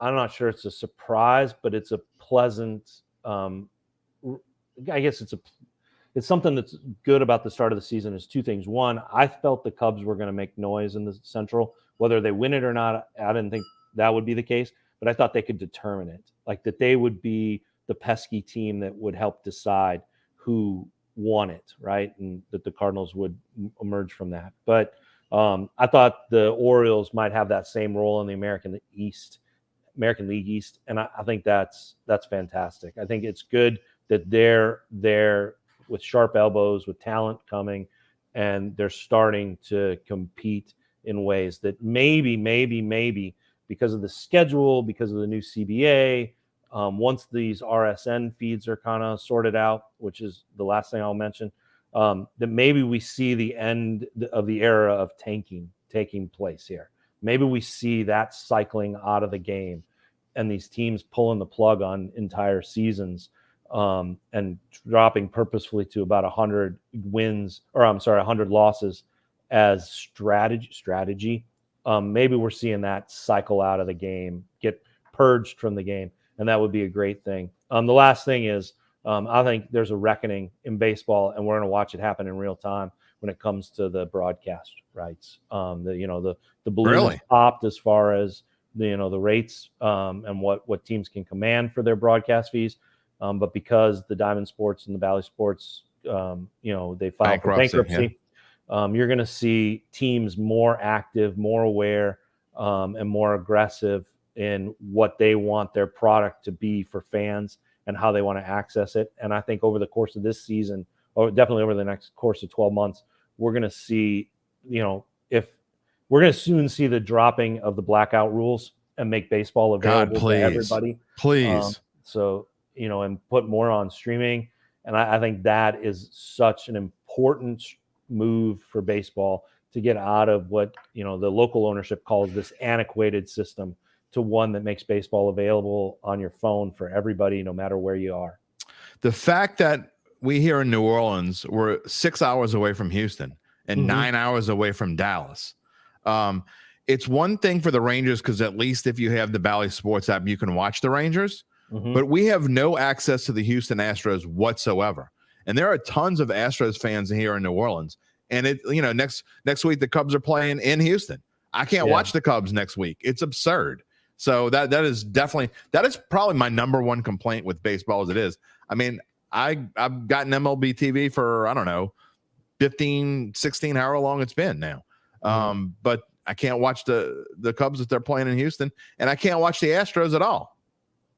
not sure it's a surprise, but it's a pleasant. I guess it's something that's good about the start of the season is two things. One, I felt the Cubs were going to make noise in the Central, whether they win it or not. I didn't think that would be the case, but I thought they could determine it, like that they would be the pesky team that would help decide who won it, right? And that the Cardinals would emerge from that. But I thought the Orioles might have that same role in the American League East. And I think that's fantastic. I think it's good that they're there with sharp elbows, with talent coming, and they're starting to compete in ways that maybe because of the schedule, because of the new CBA, once these RSN feeds are kind of sorted out, which is the last thing I'll mention, that maybe we see the end of the era of tanking taking place here. Maybe we see that cycling out of the game and these teams pulling the plug on entire seasons and dropping purposefully to about 100 losses as strategy. Maybe we're seeing that cycle out of the game, get purged from the game, and that would be a great thing. The last thing is, I think there's a reckoning in baseball, and we're going to watch it happen in real time when it comes to the broadcast rights. The balloon is popped as far as the rates and what teams can command for their broadcast fees. But because the Diamond Sports and the Valley Sports, they filed for bankruptcy, you're going to see teams more active, more aware, and more aggressive in what they want their product to be for fans and how they want to access it. And I think over the course of this season, or definitely over the next course of 12 months, we're going to see, if we're going to soon see the dropping of the blackout rules and make baseball available to everybody. Please. And put more on streaming. And I think that is such an important move for baseball to get out of what, the local ownership calls this antiquated system to one that makes baseball available on your phone for everybody, no matter where you are. The fact that we here in New Orleans, we're 6 hours away from Houston and 9 hours away from Dallas. It's one thing for the Rangers, because at least if you have the Bally Sports app, you can watch the Rangers. But we have no access to the Houston Astros whatsoever. And there are tons of Astros fans here in New Orleans. And next week the Cubs are playing in Houston. I can't watch the Cubs next week. It's absurd. So that is probably my number one complaint with baseball as it is. I mean, I've gotten MLB TV for, I don't know, 15, 16, however long it's been now. But I can't watch the Cubs if they're playing in Houston, and I can't watch the Astros at all.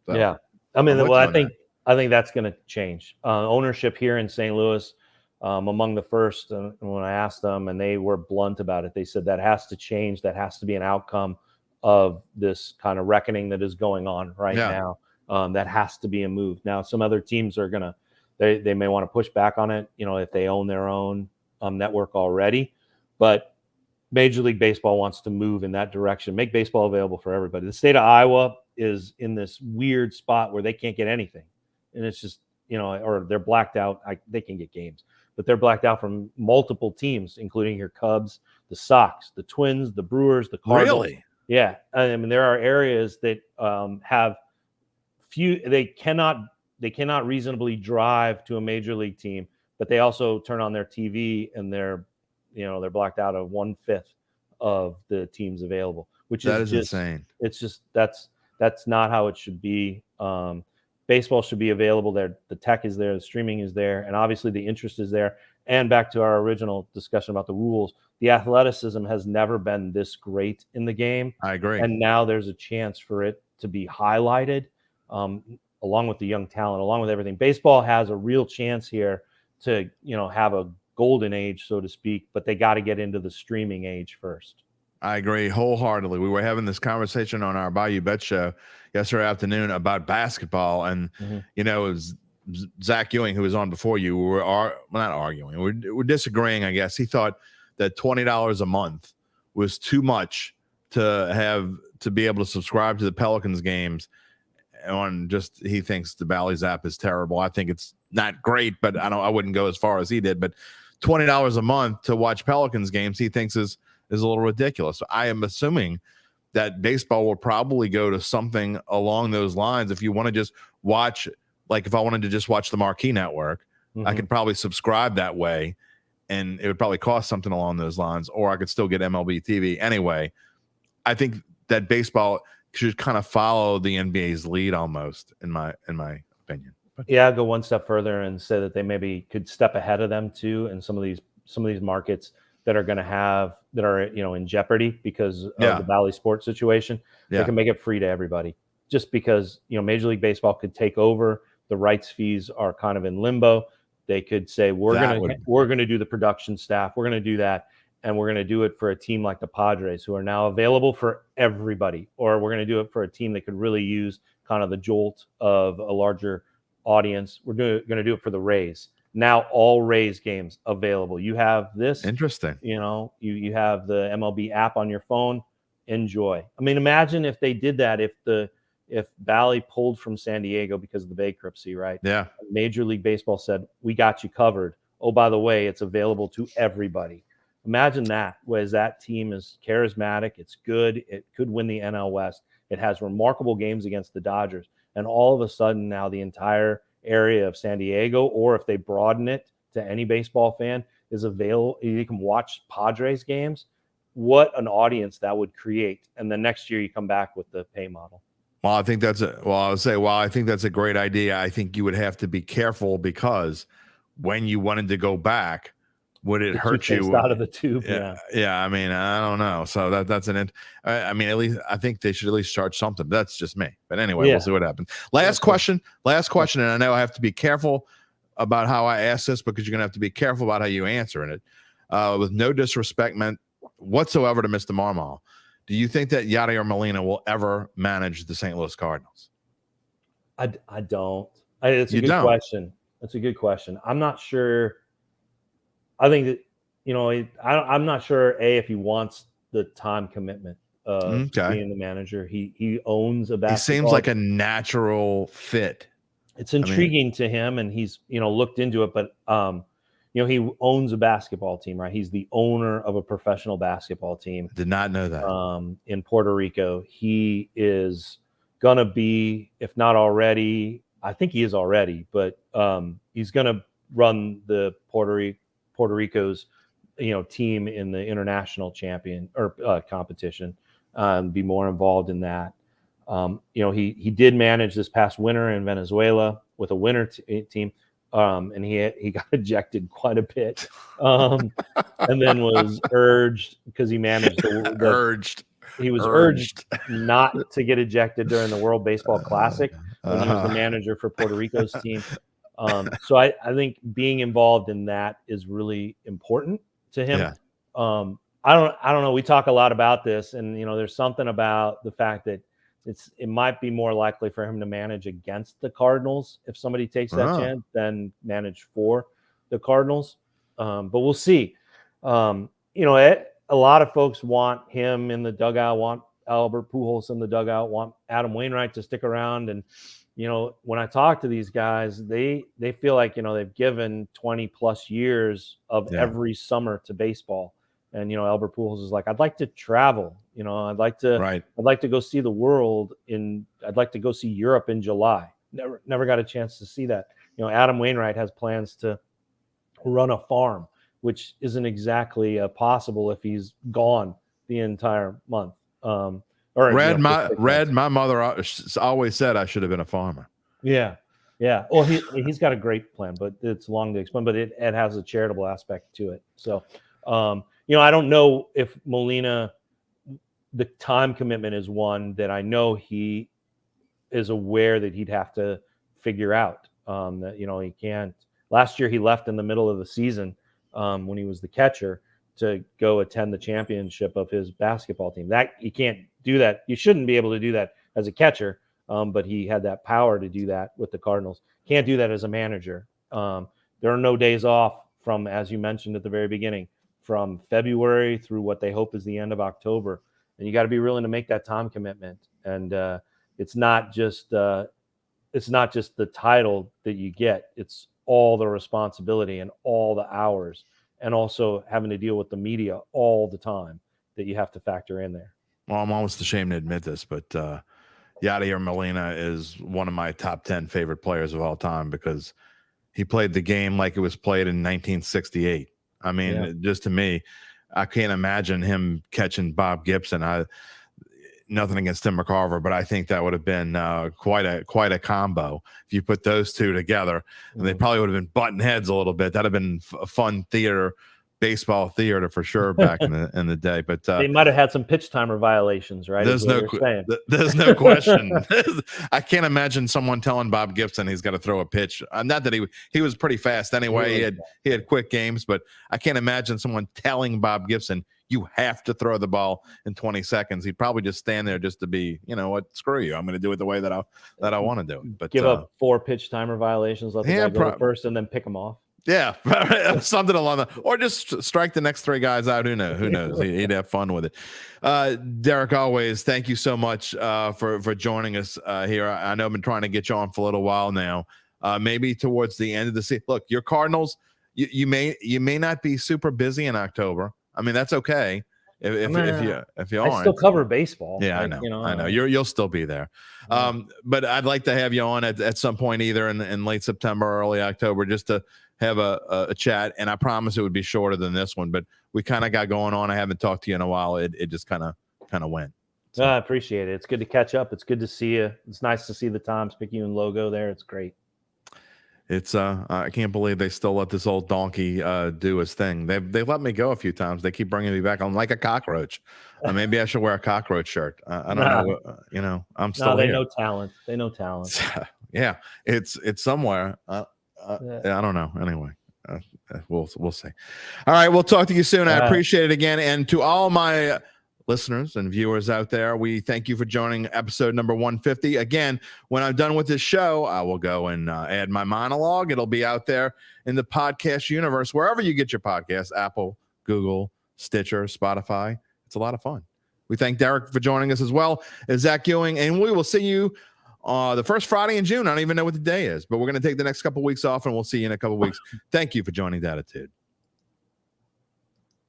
So, yeah. I mean, I think that's going to change. Ownership here in St. Louis, among the first, when I asked them, and they were blunt about it, they said that has to change. That has to be an outcome of this kind of reckoning that is going on right now. That has to be a move. Now, some other teams are they may want to push back on it, if they own their own network already. But Major League Baseball wants to move in that direction, make baseball available for everybody. The state of Iowa is in this weird spot where they can't get anything. And it's just, or they're blacked out. They can get games, but they're blacked out from multiple teams, including your Cubs, the Sox, the Twins, the Brewers, the Cardinals. Really? Yeah. I mean, there are areas that have few, they cannot reasonably drive to a major league team, but they also turn on their TV and they're blacked out of 1/5 of the teams available, which is just insane. It's just, that's not how it should be. Baseball should be available there. The tech is there, the streaming is there, and obviously the interest is there. And back to our original discussion about the rules, the athleticism has never been this great in the game. I agree. And now there's a chance for it to be highlighted, along with the young talent, along with everything. Baseball has a real chance here to, have a golden age, so to speak, but they got to get into the streaming age first. I agree wholeheartedly. We were having this conversation on our Bayou Bet show yesterday afternoon about basketball, and it was Zach Ewing, who was on before you. We were not arguing. We're disagreeing, I guess. He thought that $20 a month was too much to be able to subscribe to the Pelicans games. He thinks the Bally's app is terrible. I think it's not great, but I wouldn't go as far as he did. But $20 a month to watch Pelicans games, he thinks is is a little ridiculous. So I am assuming that baseball will probably go to something along those lines. If you want to just watch, like if I wanted to just watch the Marquee Network, I could probably subscribe that way, and it would probably cost something along those lines, or I could still get MLB TV. Anyway, I think that baseball should kind of follow the NBA's lead almost, in my opinion. Yeah, I'd go one step further and say that they maybe could step ahead of them too in some of these markets that are going to have, that are, in jeopardy because of the Valley Sports situation. They can make it free to everybody, just because, Major League Baseball could take over. The rights fees are kind of in limbo. They could say, we're going to do the production staff. We're going to do that. And we're going to do it for a team like the Padres, who are now available for everybody. Or we're going to do it for a team that could really use kind of the jolt of a larger audience. We're going to do it for the Rays. Now all Rays games available. You have this. Interesting. You have the MLB app on your phone. Enjoy. I mean, imagine if they did that, if Valley pulled from San Diego because of the bankruptcy, right? Yeah. Major League Baseball said, we got you covered. Oh, by the way, it's available to everybody. Imagine that, whereas that team is charismatic. It's good. It could win the NL West. It has remarkable games against the Dodgers. And all of a sudden now the entire area of San Diego, or if they broaden it to any baseball fan, is available. You can watch Padres games. What an audience that would create. And then next year you come back with the pay model. Well, I think that's a great idea. I think you would have to be careful, because when you wanted to go back, would it hurt you out of the tube? Yeah. I mean, I don't know. So that's I mean, at least I think they should at least charge something. That's just me. But anyway, we'll see what happens. Last question. And I know I have to be careful about how I ask this, because you're going to have to be careful about how you answer it. With no disrespect meant whatsoever to Mr. Marmol, do you think that Yadier Molina will ever manage the St. Louis Cardinals? I don't. It's a good question. It's a good question. I'm not sure. I think that, I'm not sure, if he wants the time commitment of being the manager. He owns a basketball. He seems like a natural fit. It's intriguing to him, and he's, looked into it, but, he owns a basketball team, right? He's the owner of a professional basketball team. Did not know that. In Puerto Rico. He is going to be, if not already, I think he is already, but he's going to run the Puerto Rico's, team in the international champion or competition, be more involved in that. He did manage this past winter in Venezuela with a winter team, and he got ejected quite a bit, and then was urged, because he managed he was urged not to get ejected during the World Baseball Classic when he was the manager for Puerto Rico's team. So I think being involved in that is really important to him. Yeah. I don't know. We talk a lot about this, and there's something about the fact that it might be more likely for him to manage against the Cardinals if somebody takes that chance than manage for the Cardinals. But we'll see. A lot of folks want him in the dugout, want Albert Pujols in the dugout, want Adam Wainwright to stick around. And when I talk to these guys, they feel like, they've given 20 plus years of every summer to baseball. And, Albert Pujols is like, I'd like to travel, I'd like to go see the world I'd like to go see Europe in July. Never got a chance to see that. Adam Wainwright has plans to run a farm, which isn't exactly possible if he's gone the entire month. My mother always said I should have been a farmer. Yeah. Well, he's got a great plan, but it's long to explain. But it has a charitable aspect to it. So, I don't know if Molina, the time commitment is one that I know he is aware that he'd have to figure out. That he can't. Last year he left in the middle of the season when he was the catcher to go attend the championship of his basketball team. That you can't do that. You shouldn't be able to do that as a catcher, but he had that power to do that with the Cardinals. Can't do that as a manager. There are no days off from, as you mentioned at the very beginning, from February through what they hope is the end of October. And you got to be willing to make that time commitment. And it's not just the title that you get. It's all the responsibility and all the hours, and also having to deal with the media all the time. that you have to factor in there. Well, I'm almost ashamed to admit this, but Yadier Molina is one of my top 10 favorite players of all time because he played the game like it was played in 1968. I mean, just to me, I can't imagine him catching Bob Gibson. Nothing against Tim McCarver, but I think that would have been quite a combo if you put those two together. And they probably would have been butting heads a little bit. That'd have been a fun baseball theater for sure back in the day. But they might have had some pitch timer violations, right? There's no question. I can't imagine someone telling Bob Gibson he's got to throw a pitch. Not that he was pretty fast anyway. He had quick games, but I can't imagine someone telling Bob Gibson you have to throw the ball in 20 seconds. He'd probably just stand there just to be, you know what, screw you. I'm going to do it the way that I want to do it. But give up 4 pitch timer violations, let the guy go first, and then pick him off. Yeah, something along that, or just strike the next 3 guys out. Who knows? He'd have fun with it. Derrick, always thank you so much for joining us here. I know I've been trying to get you on for a little while now. Maybe towards the end of the season. Look, your Cardinals, you may not be super busy in October. I mean, that's okay. If you aren't. I still cover baseball. Yeah, I know. You'll still be there. But I'd like to have you on at some point, either in late September or early October, just to have a chat. And I promise it would be shorter than this one, but we kind of got going on. I haven't talked to you in a while. It just kind of went. So. I appreciate it. It's good to catch up. It's good to see you. It's nice to see the Times-Picayune logo there. It's great. It's I can't believe they still let this old donkey do his thing. They've let me go a few times. They keep bringing me back. I'm like a cockroach. Maybe I should wear a cockroach shirt. I don't know. I'm still they here. know talent. They know talent. Yeah, it's somewhere. I don't know. Anyway, we'll see. All right, we'll talk to you soon. I appreciate it again, and to all my listeners and viewers out there, we thank you for joining episode number 150. Again, when I'm done with this show, I will go and add my monologue. It'll be out there in the podcast universe, wherever you get your podcasts, Apple, Google, Stitcher, Spotify. It's a lot of fun. We thank Derrick for joining us as well as Zach Ewing, and we will see you the first Friday in June. I don't even know what the day is, but we're going to take the next couple weeks off, and we'll see you in a couple weeks. Thank you for joining Dattitude.